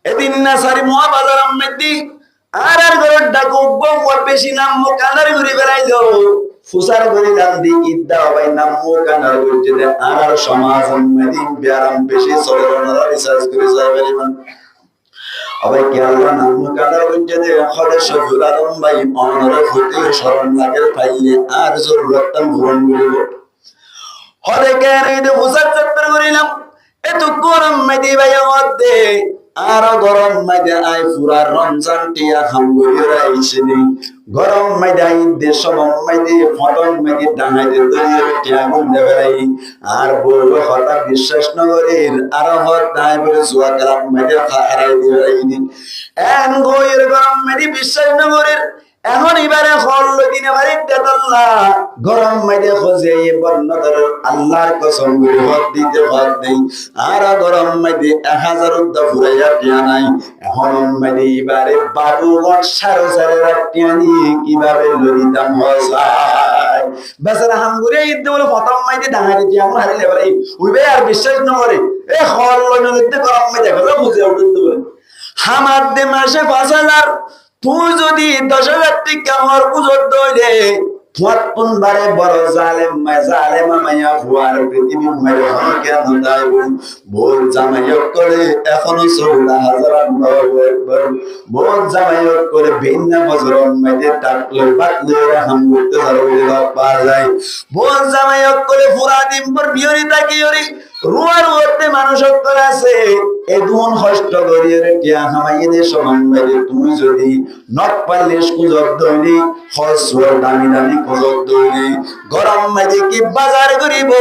এদিন না সারি মুয়া বাজার মধ্যে আর ঘর ডাকো বউ বেশি নাম মুকানার ঘুরে বেড়াইলো ফুসার গরি দান দি ইদ্দা ভাই নাম মুকানার ঘুরে দে আর সমাজ মদিন বিয়ারাম বেশি সরলনারা রিসার্চ করে যাবেন আবার কি আল্লাহ নাম মুকানার ঘুরে দে খলে সফুল আদম ভাই অনর হতে শরণ লাগে পাইলে আর জরুরতান পূরণ করিব হলে কেন এই ফুসার চত্বর করিলাম এত গরম মেদি ভাই মধ্যে আর গরম মাইদে আই পুরা রমজান টিয়া খামগুলিরা আইছিনি গরম মাইদে আই দেশ মাইদে ফটন মাইদে ডাঙাইতে দরিয়ে টিয়া গুন দেবেলাই আর বলবো হতা বিশ্বাস নগরীর আর হত নাই বলে জুয়া কালাম মাইদে খারাই দিবেলাইনি এন গইর গরম মাইদে বিশ্বাস নগরীর এখন এবারে হল দিনে বাড়ি দেতল্লা গরম মাইদে খোঁজে বর্ণধর আল্লাহর কসম করে হদ দিতে হদ নেই আর গরম মাইদে 1000 উদ্দা ফুরাইয়া টিয়া নাই এখন মাইদে এবারে বাবু সাড়ে 4,500 টিয়া নিয়ে কিভাবে লরিতাম হসায় বেচারা হামগুরে ইদ্দে বলে প্রথম মাইদে ডাঙাইতে টিয়া মন হারিলে বলে উইবে আর বিশ্বাস নকরে এ হল লইতে গরম মাইদে গেলে বুঝে উঠতে বলে হামার দে মাসে 5,000 তুই যদি 10,000 টিকা আমার বুঝত দইলে ফটপন বারে বড় জালেম মায়া হুয়ার পৃথিবী মেরে হন কেন দাইব বল জামাইয়ক করে এখনো 14,000 আল্লাহু আকবার বল জামাইয়ক করে ভিন্ন বজরন মেদে টাকলো বাতলে রাহাম করতে ধরে পাওয়া যায় বল জামাইয়ক করে পুরা দিন পর বিয়রি তাকিয়রি রুয়ার ওতে মানুষ করে আছে এদুন কষ্ট করিয়ে টিয়া হামাইয়ে সমান মেরে তুমি যদি নট পারলে কুজব দইনি হসওয়ার দামি দামি কুজব দইনি গরম মাঝে কি বাজার করিব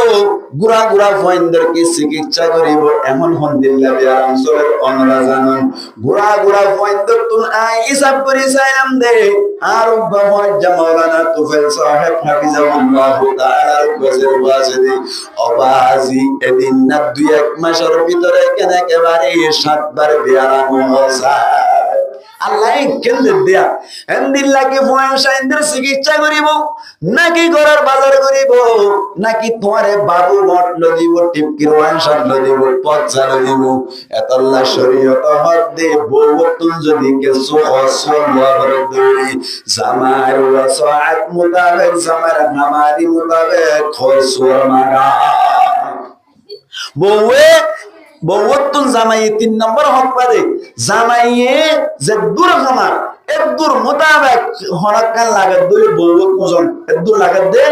গুড়া গুড়া ফয়েন্ডার কি চিকিৎসা করিব এমন হন্দিল্লা বিয়ারাম সবের অনরা জানান গুড়া গুড়া ফয়েন্ডার তুন আই হিসাব করি চাইলাম দে আর বাবা মাওলানা তুফাইল সাহেব হাফিজাহুল্লাহ তাআলা গজের ওয়াজে অবাজি এদিন না 2-1 মাসের ভিতরে কেন একেবারে 7 বার বিয়ারাম হসায় আল্লাহ কেন্দ্র দেয়া এন্দিল্লাকে পয়সা ইন্দ্র চিকিৎসা করিব নাকি ঘরের বাজার করিব নাকি তোমারে বাবু মটল দিব টিপকির ওয়ানশট দিব পচা দিব এতল্লা শরীয়ত হদ দে বউতুন যদি কিছু হসল লহর দরি জামার ওয়াসাত মুতাবিক জামার নামারি মুতাবিক খসুর মাগা বহুতুন জামাইয়ে 3 নম্বর হক পারে জামাইয়ে যে দূর খামার এক দূর মোতাবেক হনকান লাগে দুই বহুত কুজন এক দূর লাগে দে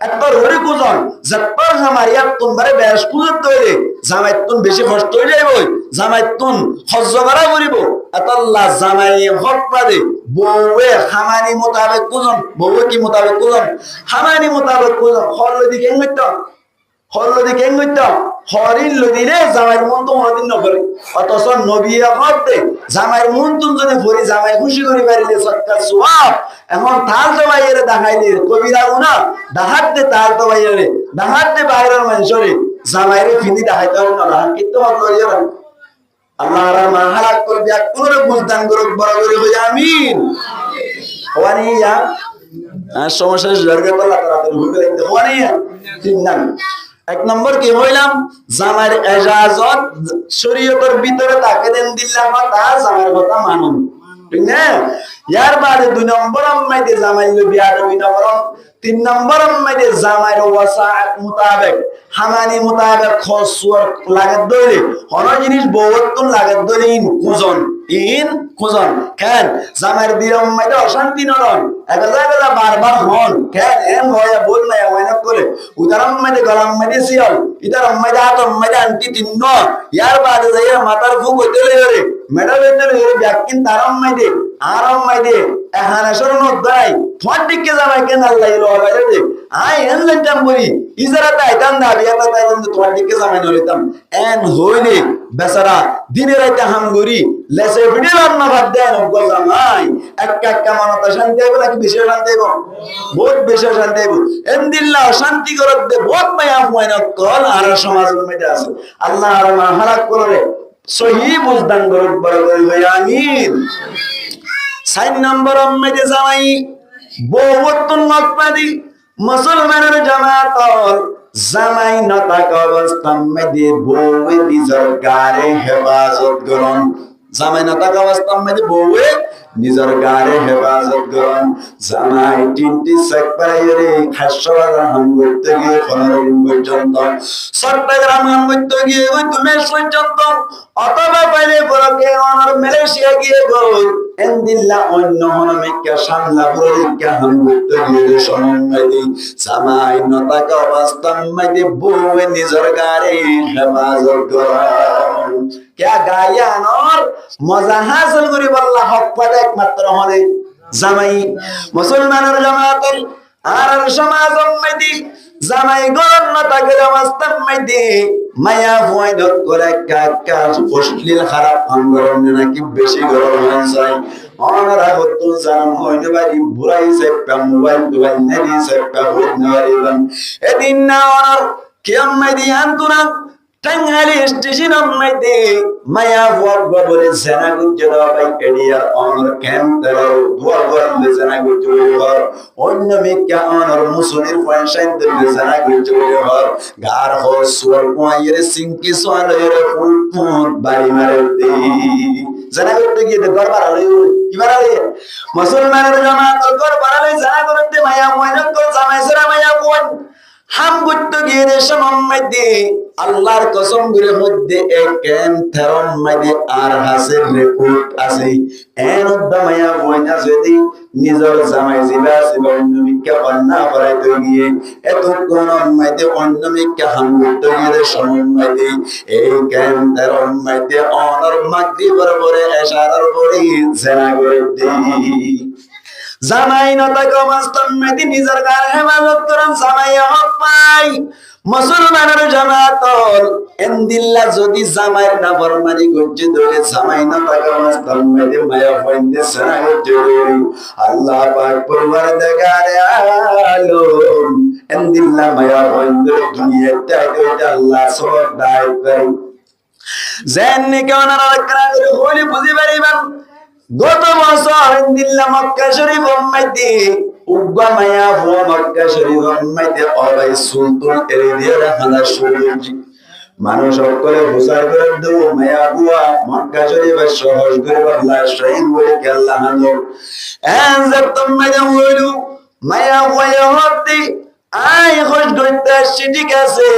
একটা ররি কুজন যতর খামার এক তোমবারে বেশ কুজন তৈরি জামাইতুন বেশি কষ্ট হয়ে যাইবই জামাইতুন হজ্জ করা করিব আল্লাহ জামাইয়ে হক পারে বউয়ে খামানি মোতাবেক কুজন বউ কি মোতাবেক কুজন খামানি মোতাবেক কুজন হল দিকে মত হল্লদি কেন করতো হরিণ লদিলে জামাইয়ের মন তো কোনদিন নকরে অথচ নবী হতে জামাইয়ের মন তুমি যদি ভরি জামাই খুশি করে পারিলে সৎকার সোয়াব এখন তাল তো বাইরে দেখাইলে কবিরা গুনা ডাহাতে তাল তো বাইরে ডাহাতে বাইরের মানুষরে জামাইরে ফিনি দেখাইতে হবে না ডাহাত কিন্তু হল্লিয়া আল্লাহ মা হালাক করবে এক কোন বুঝদান করুক বড় করে হয়ে আমিন হওয়ানিয়া সমস্যা জর্গে পাল্লা তাড়াতাড়ি ভুলে দেখতে হওয়ানিয়া তিন নাম এক নম্বর কি হইলাম জামার এজাজত শরীয়তের ভিতরে তাকে দেন দিল্লাহ কথা জামার কথা মানুন ঠিক না ইয়ার বাদে দুই নম্বর আম্মাইতে জামাইল বিয়ার বিনবর তিন নম্বর আম্মাইতে জামাইর ওয়াসাআত মুতাবিক হামানি মুতাবিক খসওয়ার লাগত দইলে কোন জিনিস বহুতন লাগত দইলে ইন কুজন কেন জামাইর দির আম্মাইতে অশান্তি নরন একলা বারবার হন কেন এম হয় বল না ওয়াইনা করে উদার আম্মাইতে গলাম মাইতে সিয়াল ইদার আম্মাইতে আত আম্মাইতে আন্টি তিন্ন ইয়ার বাদে যাইয়া মাথার ফুক হইতে রে মেডা হইতে রে ব্যাকিন তার আম্মাইতে আর আম্মাইতে এখানে শরণ দাই তোমার দিকে জামাই কেন আল্লাহ ইলো আলাইরে দে আই এনলেটাম বলি ইজারা তাইতাম না বিয়াটা তাইতাম তোমার দিকে জামাই নলিতাম এন হইলে বেচারা দিনে রাতে হামগুরি লেসে ভিডিলাম না বাদ দেন গো জামাই একটা মানতা শান্তি হবে নাকি বেশি শান্তি হবে বহুত বেশি শান্তি হবে এন্দিল্লাহ শান্তি করত দে বহুত মায়া ময়না কল আর সমাজের মধ্যে আছে আল্লাহ আর মা হালাক করে সহি বুঝদান করত বড় হই আমিন 6 নম্বর মধ্যে জামাই বহুত নকপাদি মুসলমানের জামাত জামাই নতাক অবস্থান মধ্যে বউয়ে নিজের গারে হেফাজত করন জামাই নতাক অবস্থান মধ্যে বউয়ে নিজের গারে হেফাজত করন জামাই তিনটি চেক পাইরে হাসপাতাল হাম করতে গিয়ে 15 দিন পর্যন্ত চট্টগ্রাম হাম করতে গিয়ে ওই তুমি পর্যন্ত অথবা পাইলে বলকে আমার মালয়েশিয়া গিয়ে গো এন্দিল্লা অন্য হনমিকা সামলা বলিকা হাম করতে গিয়ে সমন্বয় জামাই নতাক অবস্থান মধ্যে বউয়ে নিজের গারে হেফাজত করন क्या গায়ানোর মজা হাসিল করি আল্লাহ হক পায় একমাত্র হলে জামাই মুসলমানের জামাতের আর সমাজ উম্মতি জামাই গরন তাকে অবস্থান মধ্যে মায়া ভয় দত করে কাকা অশ্লীল খারাপ আন্দোলন নাকি বেশি গরম হয়ে যায় অনরা হতো জান হইতে পারি বুড়াই সেপা মোবাইল দুয়াই নেদি সেপা হইতে পারিবেন এদিন না অনর কিয়ামত দিয়ান্তুনা টাঙ্গাইল স্টেশন মধ্যে মায়া ভোট বলে জানা গুজরা বাই এরিয়া অনর ক্যাম্পের দুয়ার বলে জানা গুজরা অন্য মেকা অনর মুসলিম পয়সাইন দে জানা গুজরা গার হসুর পয়ের সিংকি সোয়ালের ফুট বাড়ি মারে দে জানা করতে গিয়ে দরবার আলে কিবার আলে মুসলমানের জামাত দরবার আলে জানা করতে মায়া ময়নত কর জামাইসরা মায়া কোন হাম করতে গিয়ে দেশের মধ্যে আল্লাহর কসম করে মধ্যে একেন থেরম মধ্যে আর হাসের রেকর্ড আছে এন উদ্দামায়া বইনা যদি নিজের জামাই জিবা আছে অন্য মিক্কা বন্যা করাইতে গিয়ে এত কোন মধ্যে অন্য মিক্কা হাম করতে গিয়ে দেশের মধ্যে এই কেন থেরম মধ্যে অনর মাগরিবের পরে এশারার পরে জেনা করে দেই জামাই নতাক অবস্থান মধ্যে নিজের গায়ে হেফাজত করেন জামাই হক পাই মুসলমানের জামাতল এন্দিল্লা যদি জামাইয়ের নাফরমানি করছে ধরে জামাই নতাক অবস্থান মধ্যে মায়া হইতে সারা জরুরি আল্লাহ পাক পরওয়ারদিগারে আলম এন্দিল্লা মায়া হইতে দুনিয়াতে এটা আল্লাহ সব দায়িত্ব জাননি কেন রাখরা করে হলি বুঝি পারিবেন গত বছর দিল্লা মক্কা শরীফ মধ্যে উগ্গা মায়া ভুয়া মক্কা শরীফ মধ্যে অবাই সুলতান এরিয়া রাখানা শুরুজি মানুষ সকলে হুসাই করে দেব মায়া ভুয়া মক্কা শরীফের সহজ করে আল্লাহ শাহিদ বলে কে আল্লাহ হাজর এন জব তোমাদের হইলো মায়া ভুয়া হতে আই হজ করতে আসছি ঠিক আছে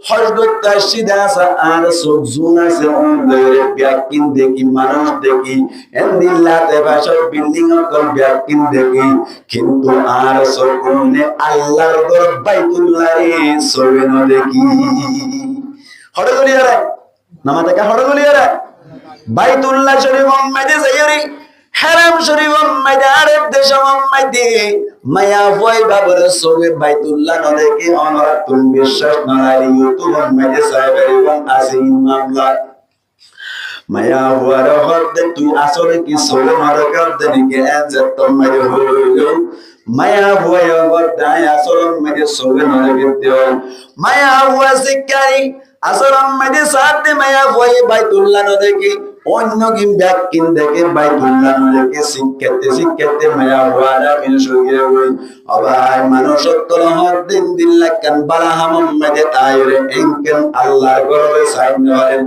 হজ করতে আসছি দাসা আর সবজুন আছে অন্ধরে ব্যাকিন দেখি মানুষ দেখি এন্দিল্লাতে ভাষার বিল্ডিং অকল ব্যাকিন দেখি কিন্তু আর সকুনে আল্লাহর ঘর বাইতুল্লাহরে সবেন দেখি হড়গলিয়ারে নামাতে কা হড়গলিয়ারে বাইতুল্লাহ শরীফ মধ্যে যাইরি হারাম শরীফ মাইদে আরব দেশ মাইদে মায়া ভয় বাবার সবে বাইতুল্লাহ নদেকে অনরা তুম বিশ্বাস নারী ইউটিউব মাইদে সাহেবের এবং আছে মামলা মায়া হুয়ার হরদে তুই আসলে কি সবে নরকার দেনিকে এনজেত মাইদে হইলো মায়া হুয়া গদায় আসলে মাইদে সবে নরকে দেও মায়া হুয়া শিকারি আসলে মাইদে সাথে মায়া ভয় বাইতুল্লাহ নদেকে অন্য কিম ব্যাকিন দেখে বাইতুল্লাহ নদেকে শিক্ষাতে মায়া হুয়ারা মিন সগিরে হই অবাই মানুষত্ব হর দিন দিন লাকান বালাহাম মাইদে তাইরে এনকেন আল্লাহর গরবে সাইন হলেন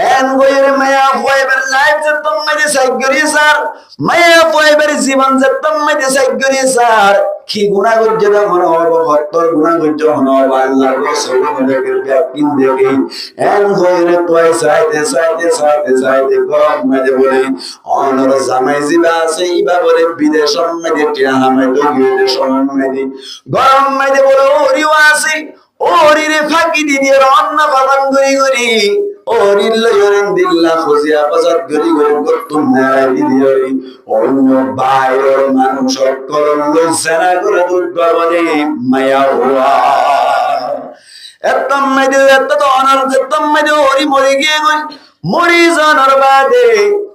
এন গয়রে মায়া ভয়বের লাইফ যে তোমাদের সাইগরি স্যার মায়া ভয়বের জীবন যে তোমাদের সাইগরি স্যার কি গুনাহ করছে না মনে হবে হত্তর গুনাহ করছে মনে হবে আল্লাহর রাসূল মনের ব্যাকিন দেখে এন গয়রে তোয় সাইতে গরম মাঝে বলে অনর জামাই জিবা আছে ইবা বলে বিদেশ মাঝে টিয়া হামে তো বিদেশ মাঝে গরম মাঝে বলে ওরিও আছে ওরিরে ফাঁকি দিয়ে অন্য বাবান গরি ওরিল লয়রেন দিল্লা খুজিয়া বাজার গরি করতুম নারাই দিদিওরি অন্য বাইরের মানুষ কলম লইছানা করে দুর্গা বলে মায়া হুয়া একদম মেদে এত তো অনার একদম মেদে ওরি মরে গিয়ে গই মরি জানার বাদে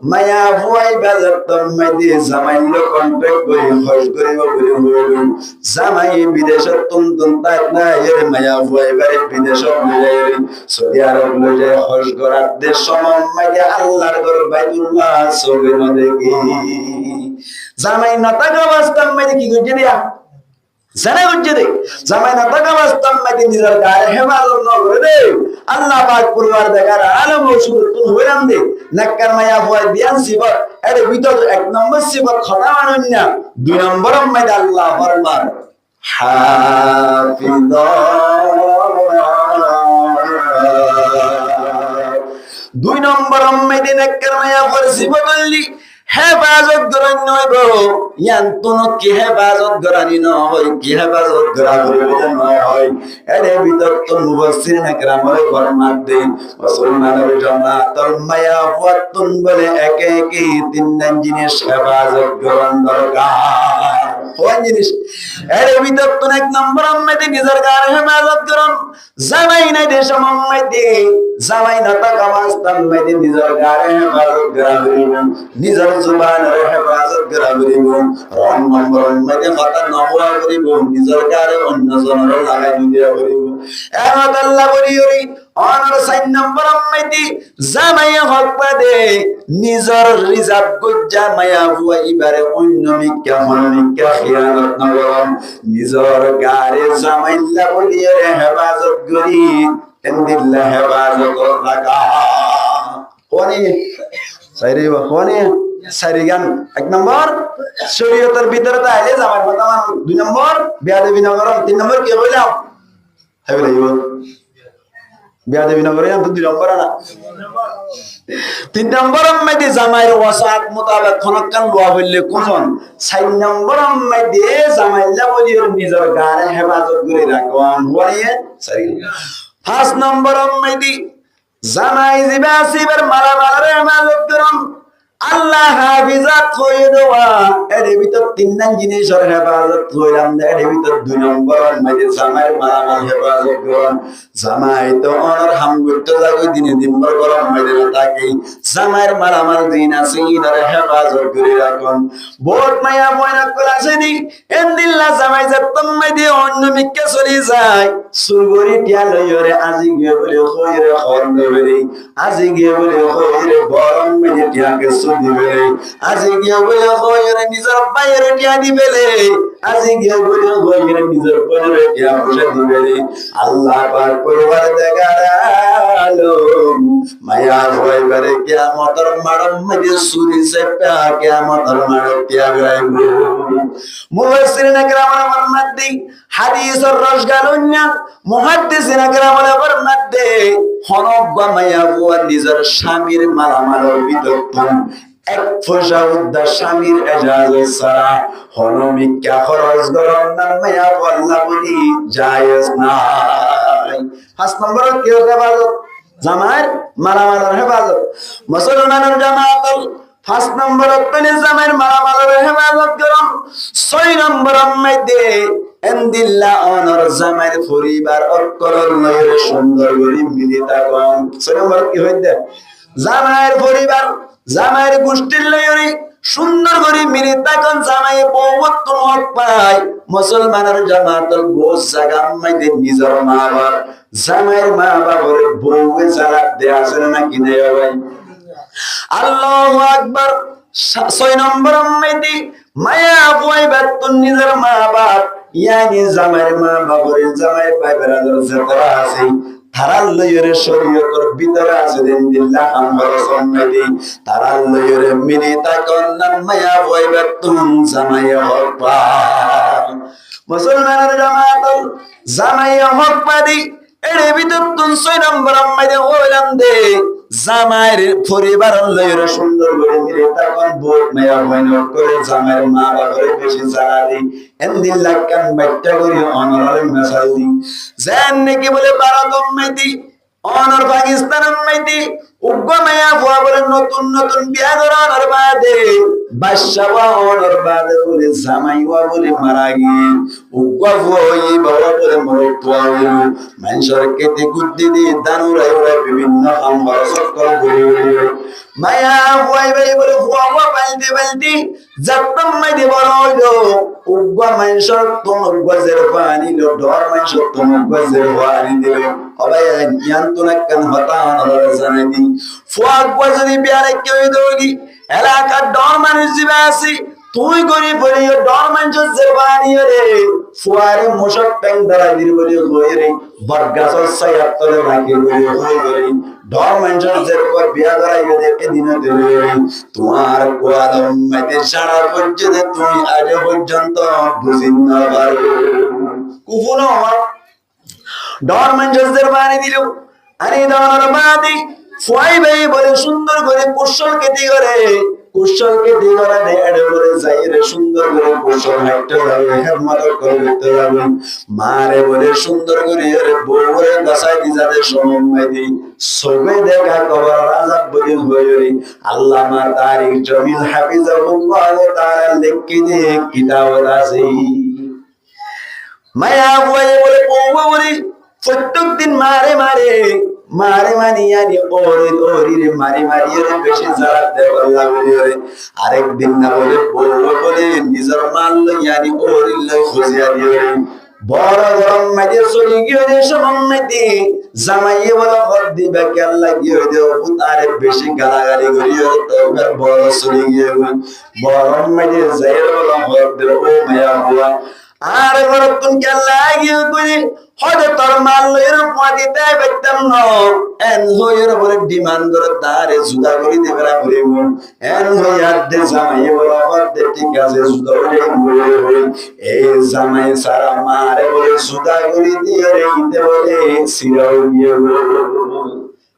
মায়া ভুয়াই বাজার তম মেদে জামাই লো কন্ট্রাক্ট করে হজ করে বলে জামাই বিদেশত তুন তাই না এর মায়া ভুয়াই বারে বিদেশত লয়ে সৌদি আরব লয়ে হজ করার দেশ সময় মেদে আল্লাহর ঘর বাইতুল্লাহ সবে নদেকি জামাই নাতাক অবস্থা মেদে কি গজে দিয়া জানা গজে দে জামাই নাতাক অবস্থা মেদে নিজের গায়ে হেফাজত ন করে দে আল্লাহ পাক পরওয়ারদিগার আলম রসুল তুন হইরাম দে নাক্কার মায়া ভয় বিয়ান সিবত এর ভিতর এক নম্বর সিবত খতা মানন্যা দুই নম্বর মেদে আল্লাহ ফরমান হাফিজ দুই নম্বর মেদে নাক্কার মায়া ভয় সিবত আল্লি হেফাজত করেন নয় গো ইয়ান তুনো কি হেফাজত করানি নয় কি হেফাজত করা বলে নয় হয় এর ভিতর তো মুফাসসিরিন একরামের ফরমান দেন মুসলমানের জামাতের মায়া ওয়াতুন বলে একে একে তিন জিনিস হেফাজত করার দরকার কোন জিনিস এর ভিতর তো এক নম্বর মেদে নিজের গায়ে হেফাজত করুন জামাই নাই দেশ মেদে জামাই না টাকা মাস্তান মেদে নিজের গায়ে হেফাজত করাবেন নিজের জুবানের হেফাজত করাবেন রং নম্বর মেদে কথা নবুয়া করিব নিজের গায়ে অন্য জনের লাগাই দিয়া করিব এমত আল্লাহ বলিওরি অনর সাইন নম্বর মেদে জামাই হক পাদে নিজের রিজার্ভ গুজ্জা মায়া হুয়া ইবারে অন্য মিক্কা মনিকা খিয়ানত নগরম নিজের গায়ে জামাইল্লা বলিওরে হেফাজত করি এন্দিল্লাহ হেফাজত রাখা কোনি সাইরে কোনি সাইরিগান এক নম্বর শরীয়তের ভিতরে তো আইলে জামাই কথা মান দুই নম্বর বিয়াদবি নগরম তিন নম্বর কি কইলাম হবে লাইব বিয়াদবি নগরে তো দুই নম্বর না তিন নম্বর মেদে জামাইর ওয়াসাত মোতাবেক খনকান লওয়া বললে কোন চার নম্বর মেদে জামাইল্লা বলিওর নিজের গায়ে হেফাজত করে রাখুন হইয়ে সারি পাঁচ নম্বর মেদে জামাই জিবা সিবার মালামালের হেফাজত করুন আল্লাহ হাফিজাত হয়ে দেওয়া এর ভিতর তিন জিনিসের হেফাজত হইলাম এর ভিতর দুই নম্বর মেদে জামাই মালামাল হেফাজত করুন জামাই তো অনর হাম করতে যাবে দিনে দিন ভর গরম মেদে থাকে জামাইয়ের মালামাল দিন আছে ইনার হেফাজত করে রাখুন বহুত মায়া ময়না কল আসেনি এন্দিল্লা জামাই যতম মেদে অন্য মিক্কে চলে যায় সুরগরি টিয়া লইরে আজি গিয়ে বলে হইরে হর বলে আজি গিয়ে বলে হইরে গরম মেদে টিয়াকে দিবে আজি গিয়ে বলে হইরে নিজের বাইরে টিয়া দিবেলে আজি গিয়ে বলে হইরে নিজের বাইরে টিয়া বসে দিবেলে আল্লাহ পাক পরওয়ারদিগার আলম মায়া হইবারে কিয়ামতের মাড়ম মেদে সুরি সে পা কিয়ামতের মাড়ম টিয়া গাইব মুফাসসিরিন একরামের ফরমাতে হাদিসের রস গালুন্না মুহাদ্দিসিন একরামের ফরমাতে হনব মায়া হুয়া নিজের স্বামীর মালামালের ভিতর এক পয়সা উদ্দা স্বামীর এজাজত ছাড়া হনমিকা খরচ করার নাম মায়া আল্লাহ বলি জায়েজ নাই পাঁচ নম্বর কি হেফাজত জামাইর মালামালের হেফাজত মুসলমানের জামাত 5 নম্বর তুমি জামাইর মালামালের হেফাজত করুন। 6 নম্বর মধ্যে এন্দিল্লা অনর জামাইর পরিবার অকরণ লয়ের সুন্দর করে মিলি থাকুন। 6 নম্বর কি হইতে জামাইর পরিবার জামাইর গোষ্ঠীর লয়ের সুন্দর করে মিলি থাকুন। জামাই বহুত হক পায় মুসলমানের জামাতল গোস জাগাম মধ্যে নিজের মা বাবা জামাইর মা বাবার বউয়ে যারা দেয়া আছে নাকি দেয়া ভাই আল্লাহু আকবার। 6 নম্বর মেদি মায়া বই বাতুন নিজের মা বাপ ইয়ানি জামাইর মা বাবার জামাই ভাই বেরাদার যারা আছে তারার লয়ের শরীয়তের ভিতরে আছে দিল্লাহ আমরা সন্নতি তারার লয়ের মিনিতা কন্নান মায়া বই বাতুন জামাই হক পা মুসলমানের জামাতল জামাই হক পাদি এর ভিতর 6 নম্বর মধ্যে হইলাম দে জামাইর পরিবার লয়ের সুন্দর করে মিলে তখন বোট মেয়া হইন করে জামাইর মা বাবার বেশি জানালি এন্দিল্লাহ কান বাইটা করি অনর মেসাল দি জান নাকি বলে ভারত মেদি অনর পাকিস্তান মেদি উগ্র মেয়া ভুয়া বলে নতুন নতুন বিয়া করানোর বাদে বাদশাহ অনর বাদে বলে জামাই ওয়া বলে মারা গিয়ে উগ্র ভুয়ি বাবা বলে মরতো মানুষের কেটে কুদ্দি দিয়ে দানুরা বিভিন্ন কাম সকল বলে মায়া ভুয়াই ভাই বলে ভুয়া বালতি বালতি যত্তম মাইদি বড় হইলো উগ্র মানুষের তোমার গজের পানি লো ডর মানুষের তোমার গজের পানি দিল অবাই ইয়ান্তনা কান হতা অনর জানাই ফুয়াক যদি বিয়ারে কেউ দৌড়ি এলাকার ডর মানুষ দিবে আসি তুই করি বলি ডর মানুষ জেরবানি রে ফুয়ারে মোশক ট্যাং ধরা দিল বলি হয়ে রে বটগাছর ছায়ার তলে রাখি বলি হয়ে রে ডর মানুষ জেরবার বিয়া ধরাই দেখে দিনে দিলে তোমার কোয়ালম মেতে সারা পর্যন্ত তুমি আজ পর্যন্ত বুঝিন না পারো কুফুনো ডর মানুষ জেরবানি দিল আরে ডর বাদি ফুয়াই ভাই বলে সুন্দর করে কুশল কেটে করে বলে যাই রে সুন্দর করে কুশল হাইটে যাবে হেমত করতে যাবে মারে বলে সুন্দর করে রে বউরে গাছাই দি যাবে সময় দি সবে দেখা কবর আযাব বলি হইরি আল্লামা তারিক জমিল হাফিজাহুল্লাহ তাআলা লিখি দি কিতাব আছে মায়া বলে বউ বলে প্রত্যেক দিন মারে মানিয়ানি ওরে রে মারি রে বেশি যারা দেওয়ার লাগবে রে আরেকদিন না বলে বলে নিজের মাল লইয়ানি ওরে লই খুঁজিয়া দিয়ে বড় গরম মাঝে চলি গিয়ে রে সমন্নতি জামাইয়ে বলে হদ দিবে কেন লাগিয়ে দেও তারে বেশি গালাগালি করিও তো বড় চলি গিয়ে গরম মাঝে যাই বলে হদ দেও ও মায়া হুয়া আর বড় তুমি কেন লাগিয়ে করি হয়তো তোর মাল লইয়ের মাটি দেয় বেতন ন এন হইয়ের বলে ডিমান্ড করে তারে জুদা করে দেবে না করে এন হইয়ার দে জামাই বলে হদ ঠিক আছে জুদা করে এই জামাই সারা মারে বলে জুদা করে দিয়ে রে ইতে বলে সিরাও দিয়ে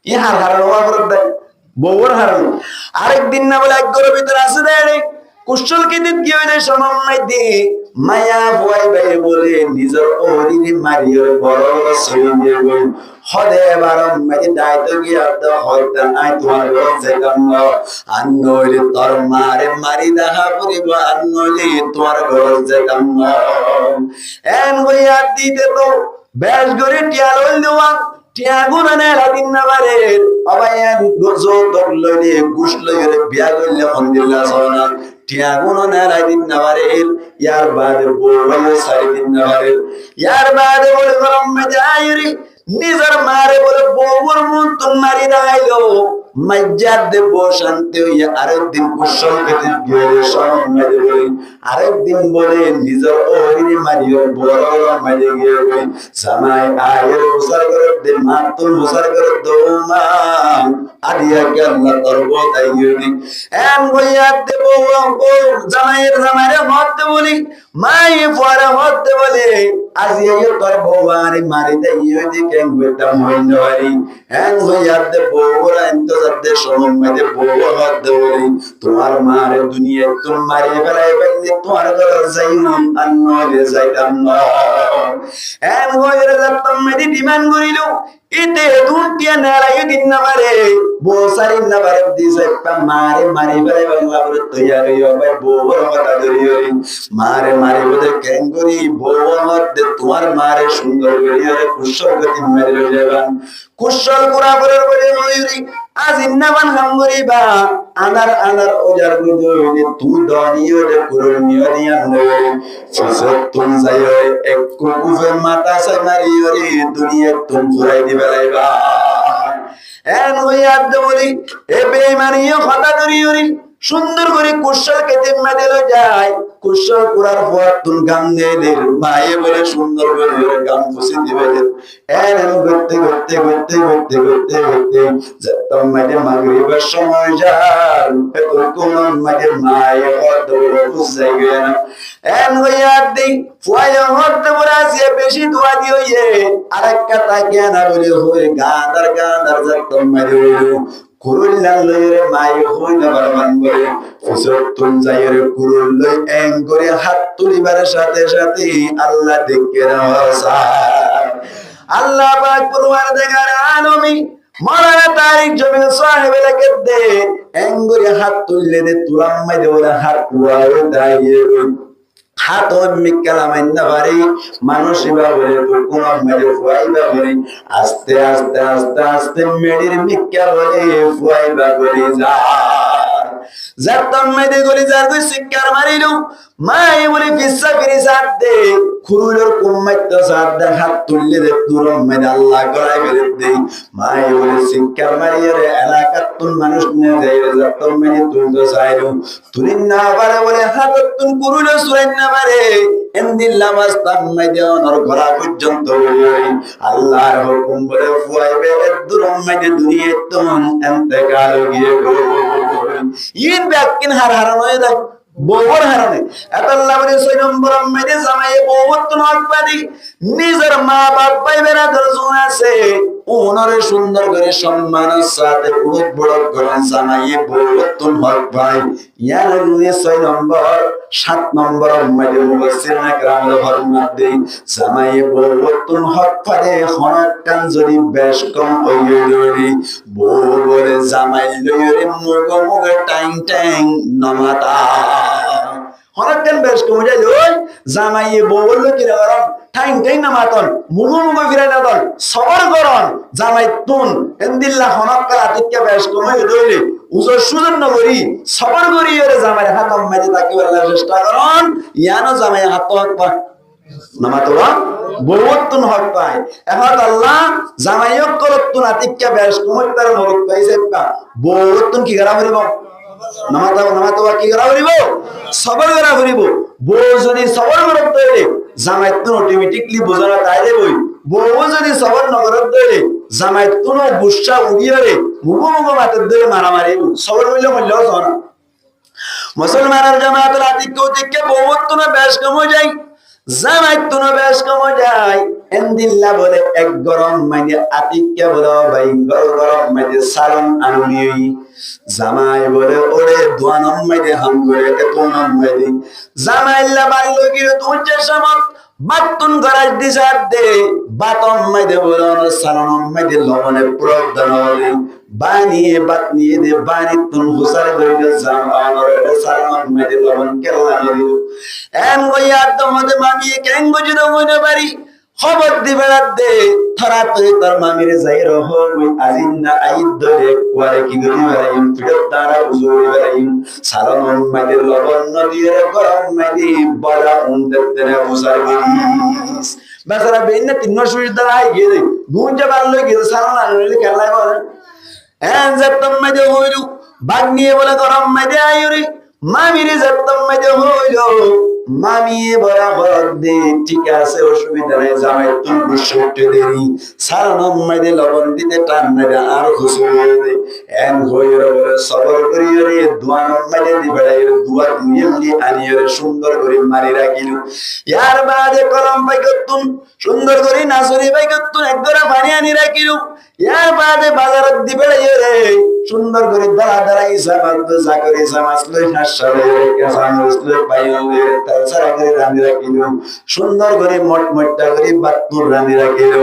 ই হার হার ওয়া করে দেয় বউর হার আরেকদিন না বলে এক ঘরের ভিতরে আসে দেয় কুশল কেটে দিয়ে দেয় সময় দিয়ে মায়া ভয় ভাই বলে নিজের ওরিনি মারিয়ে বড় সইয়ে গই হদে বারম মাঝে দায়িত্ব গিয়া তো হয়তো আই তোমার যে কাম আন্নইলে তোর মারে মারি দেখা পড়িব আন্নইলে তোমার ঘর যে কাম এন হইয়া দিতে তো বেশ করে টিয়াল দেওয়া টিয়া গুনানে লাদিন না পারে অবায়ান গোজো দর লইলে গুশ লইলে বিয়া কইলে আলহামদুলিল্লাহ সোনা টিয়া গুনানে লাদিন না পারে ইয়ার বাদে বলে সারি দিন না পারে ইয়ার বাদে বলে গরম মেজাইরি নিজের মারে বলে বউর মন তো মারি দাইলো মজ্জাদ দেব শান্তি হইয়া আরেকদিন কুশল কেটে গিয়ে সামনে বলে আরেকদিন বলে নিজের ওরিনি মারিও বড় মারি গিয়ে জামাই আয়ের উসার করে দে মাতুল উসার করে দৌমা আদিয়া আল্লাহ তোর বোতাই গিয়ে এম হইয়া দেব জামাইরে হতে বলি মাই পরে হতে বলে আজি তোর বউয়ারে মারি দেই দিকে বেটা মইনওয়ারি এন হইয়া দেব বউরা ইন্তজারতে সময় বউ হতে বলি তোমার মারে দুনিয়া তুমি মারি ফেলাই বলি তোমার ঘর যাইম আন্নরে যাইতাম না এন হইয়া যাতাম মেদি ডিমান্ড করিল ইতে দুটিয়া নারাই দিন না পারে বসারি না পারে দিছে মারে মারি পারে বাংলা বলে তৈয়ার হইও ভাই বউর কথা ধরিও মারে মারি বলে কেন করি বউ মধ্যে তোমার মারে সুন্দর করিও কুশল গতি মেরে যাবান কুশল করা বলে ময়ূরী আজ ইন্নাবান হাম করিবা আনার আনার ওজার গুদুনি তু দনিও রে কুরনিও নিয়া নয় ফসত তুম যাইও এক কুকুফে মাতা সাই মারিও রে দুনিয়া তুম ফুরাই দিবে লাইবা এন হইয়া বলি এ বেঈমানিও কথা ধরিও রে সুন্দর করে কুশল কেটে মেডেল যায় কুশল করার পর তুন গান দেদের মায়ে বলে সুন্দর করে গান খুশি দিবে এন করতে করতে করতে করতে করতে করতে যতম মাঝে মাগরিবের সময় যার এত কোন মাঝে মায়ে হদ বুঝাই গেল এন হইয়া দি ফুয়ায় হদ বরাসে বেশি দোয়া দিওয়ে আরেক কথা কেন বলে হই গান্দার যতম মাঝে কুরুল্লাহ লইরে মাই হই না বারমান বলে ফুসতুন যাইরে কুরুল্লাহ এং করে হাত তুলিবার সাথে সাথে আল্লাহ দেখে রাসা আল্লাহ পাক কুরআন দেখার আলমি মাওলানা তারিক জমিল সাহেব লাগে দে এং করে হাত তুললে দে তুলাম মাই দে ওরা হাত পুরাও দাইয়ে হাত মিকালামাইন না পারি মানুষই ভাবে কোন মেরে ফুয়াইবা বলে আস্তে আস্তে আস্তে আস্তে মেডির মিকা বলে ফুয়াইবা বলে যা যাতম মেদে গলি যার কই শিকার মারিলো মাই বলে ফিসা ফিরি সাথ দে খুরুলের কুম্মাইত সাথ দে হাত তুললে দে দূর মেদে আল্লাহ গড়াই ফেলে দে মাই বলে শিকার মারিয়ে রে এলাকার তুন মানুষ নিয়ে যাই যাতম মেদে তুই তো চাইলো তুই না পারে বলে হাত তুন কুরুলে সুরাই না পারে এন্দিল্লা মাস্তাম মেদে অনর ঘোরা পর্যন্ত আল্লাহর হুকুম বলে ফুয়াইবে দূর মেদে দুনিয়া তুন ইন্তেকাল গিয়ে গো ইন ব্যাকিন হারানো হয়ে যায় বউর হারানে এত আল্লাহ বলে 6 নম্বর মেদে জামাইয়ে বউত্তন হকবাদি নিজের মা বাপ ভাই বেরাদর জন আছে ওনারে সুন্দর করে সম্মানের সাথে উড়ক বড়ক করে জামাইয়ে বউত্তন হক ভাই ইয়ার নিয়ে 6 নম্বর 7 নম্বর মেদে মুফাসসির একরাম ফরমাত দেই জামাইয়ে বউত্তন হক পারে হনক কান যদি বেশ কম হইয়ে ধরি বউ বলে জামাই লইরে মুগ মুগ টাইং টাইং নমাতা হরকেন বেশ কমে যায় ওই জামাইয়ে বউল কি গরম ঠাইং ঠাইং না মাতন মুগু মুগু ফিরাই না দল সবর গরম জামাই তুন এন্দিল্লা হনকাল আতিকে বেশ কমে দইলে উজর সুজন নগরী সবর করি ওরে জামাই হাত মাঝে তাকে বলার চেষ্টা করন ইয়ানো জামাই হাত হক নামাতোরা বউতুন হক পায় এখন আল্লাহ জামাইয়ক করতুন আতিকে বেশ কমে তার মরক পাইছে বউতুন কি করা হইব নামাতো কি করা হইব সবর করা হইব বউ যদি সবর করত হইলে জামাইতুন অটোমেটিকলি বুঝানো তাই দেবই বউ যদি সবর নগরত দইলে জামাইতুন গুসা উড়িয়ে মুগো মুগো মাতে ধরে মারামারি সবর হইলে মল্লাও জানা মুসলমানের জামাতের আতিকে ওদিকে বউতুন বেশ কম যায় জামাইতুন বেশ কম যায় এন্দিল্লা বলে এক গরম মানে আতিকে বলে ভাই গরম মানে সারন আনুনি জামাই বলে ওরে দোয়ানম মানে হাম করে তোনম মানে জামাইল্লা বাইলো কি তুই যে সমত বাতুন গরাজ দিছার দে বাতম মানে বলে সারনম মানে লবণে প্রদান হলে বানিয়ে বাত নিয়ে দে বানি তুন হুসার করে জামাই ওরে সারনম মানে লবণ কেলা দিল এন গইয়া তোমাদে মামি কেন বুঝিনো মনে পারি খবর দিবে দে থরা তুই তোর মামির যাই রহ আজিন না আইদ ধরে কোয়ারে কি গরি বেরাইম ফিরত তারা উজুরি বেরাইম সালাম মাইদের লবণ নদীর গরম মাইদি বড় উন্দের তেনে উসার গিস বেচারা বেইনা তিন সুইর দ্বারা আই গিয়ে গুঞ্জা বাড়লো গিয়ে সালাম আনলে খেলাই বলে এন যেতম মাইদে হইলু বাগ নিয়ে বলে গরম মাইদে আইরি মামির যেতম মাইদে হইলো মামিয়ে বরাবর দে ঠিক আছে অসুবিধা নাই জামাই তুই বুঝতে দেরি সারানম মাইদে লবণ দিতে টান না আর খুশি হয়ে দে এন হইরে সবর করিয়ে রে দুয়ানম মাইদে দিবেড়াই দুয়া দুইলি আনিয়ে সুন্দর করে মারি রাখিল ইয়ার বাদে কলম পাই করতুন সুন্দর করে নাচরি পাই করতুন একগরা পানি আনি রানি রাখিল এর বাদে বাজারত দিবে রে সুন্দর করে দাঁড়া দাঁড়াই জামাত জাকরি জামাসলে হাসালে কেসামসলে বাইলে তাছাড়া করে রানি রাখিল সুন্দর করে মটমটটা করে বাতুর রানি রাখিল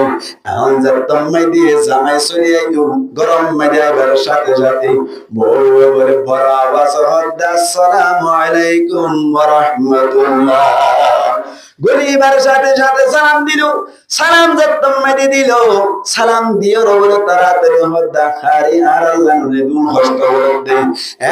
এখন যতম মাই দিয়ে জামাই চলে আইল গরম মাইদা আবার সাথে সাথে বড় বড় বড় আওয়াজ হদ্দা আসসালামু আলাইকুম ওয়া রাহমাতুল্লাহ গরিবার সাথে সাথে সালাম দিল সালাম যতম মাইদে দিল সালাম দিও রবলে তাড়াতাড়ি হদ্দা খারি আর আল্লাহ নে দু কষ্ট করতে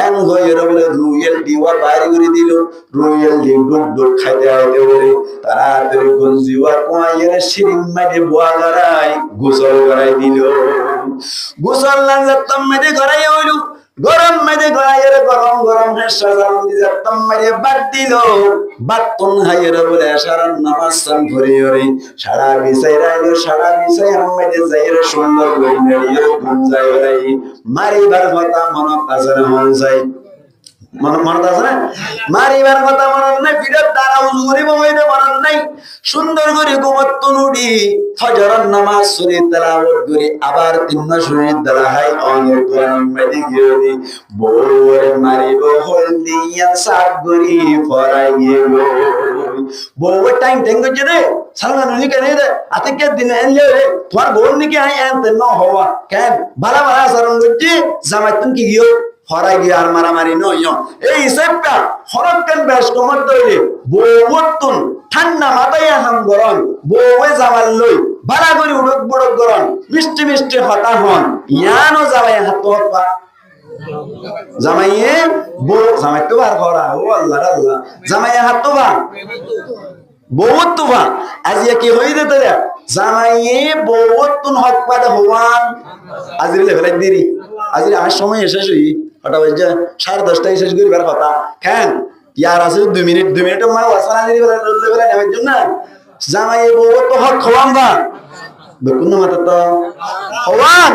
এন গয়ের বলে রুয়েল দিওয়া বাইরে করে দিল রুয়েল দি ডুক ডুক খাইতে আইতে বলে তাড়াতাড়ি গঞ্জিওয়া কোয়াইয়ের শিরিম মাইদে বুয়া গড়াই গোসল করাই দিল গোসল না যতম মাইদে করাই হইল গরম মেদে গড়াইয়ের গরম গরম হেসা জাম দি যতম মাইদে বাদ দিল বাতুন হাইয়ের বলে সারান নামাজ সান করিয়রে সারা বিছাই রাইল সারা বিছাই আম্মাইদে যাইরে সুন্দর করে নেড়িয়ে গুঞ্জাই রাই মারিবার কথা মনত আছে না মন চাই মনত আছে না মারিবার কথা মনত নাই ফিরত দাঁড়া উজু করিব হইতে মনত নাই সুন্দর করে ঘুমত নুডি ফজরের নামাজ পড়ে তেলাওয়াত করে আবার তিন শরীর দ্বারা হাই অনেক কোরআন মেদি গিয়ে বউরে মারিব হলদিয়া সাত গরি ফরাই গিয়ে বউ টাইম টেং করছে রে সালনা নুনি কেন রে আতে কে দিন এনলে রে তোমার বউ নিকে হাই এন ন হওয়া কেন ভালো ভালো সারণ করছে জামাই তুমি কি গিয়ে ফরাই গিয়ে আর মারামারি নয় এই হিসাবটা হরক কেন বেশ কমর দইলে বউতুন ঠান্ডা মাথায় হাম গরম বউয়ে জামাল লই বাড়া করে উড়ক বড়ক গরম মিষ্টি মিষ্টি হতা হন ইয়ানো জামাই হাত পা জামাইয়ে বউ জামাই তো বার করা ও আল্লাহ আল্লাহ জামাই হাত তো বা বহুত তো বা আজ কি হই দিতে রে জামাইয়ে বউতুন হক পাদা হওয়ান আজরে ফেলাই দিরি আজরে আমার সময় শেষ হই হঠাৎ যে 10:30টায় শেষ করিবার কথা কেন ইয়ার আছে 2 মিনিট মা ওয়াসানা দিবি বলে নেবার জন্য জামাই বউ তো হক খাওয়ান বা বেকুন মাতা তো হওয়ান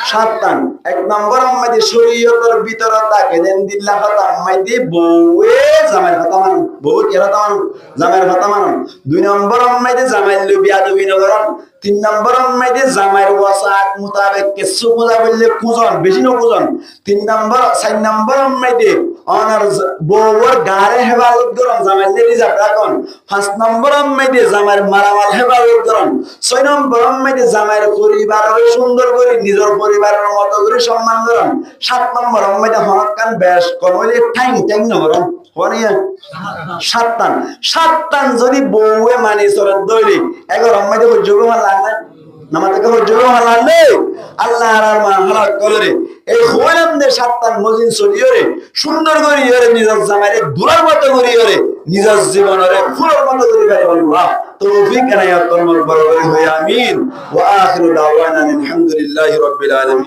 সাতটান এক নম্বর আমাদের শরীয়তের ভিতরে তাকে দেন দিল্লা কথা আমাদের বউয়ে জামাইয়ের কথা মান বউ কি কথা মান জামাইয়ের কথা মান 2 নম্বর আমাদের জামাইয়ের লবিয়া দবি নগরন 3 নম্বর আমাদের জামাইয়ের ওয়াসাত মোতাবেক কিছু পূজা বললে পূজন বেশি ন পূজন 3 নম্বর 4 নম্বর আমাদের অনার বউর গারে হেফাজত করন জামাইয়ের রিজার্ভ রাখুন 5 নম্বর আমাদের জামাইয়ের মালামাল হেফাজত করন 6 নম্বর আমাদের জামাইয়ের পরিবার সুন্দর করে নিজের পরিবারের মতো করে সম্মান করন 7 নম্বর আমাদের হরকান বেশ কমলে ঠাইং ঠাইং নগরন হরিয়া সাতটান যদি বউয়ে মানি সরত দইলি এগর আমাদের যোগ লাগবে নামাতে কো যোগ লাগবে আল্লাহ আর মা হালাক করে এই হইলাম দে সাতটান মজিন চলিয়রে সুন্দর করে ইরে নিজের জামাইরে দুলার মতো করে ইরে নিজের জীবনরে ফুলের মতো করে পারে আল্লাহ তৌফিক এনায়াত করমর বরকত হই আমিন ওয়া আখিরু দাওয়ানা আলহামদুলিল্লাহি রাব্বিল আলামিন।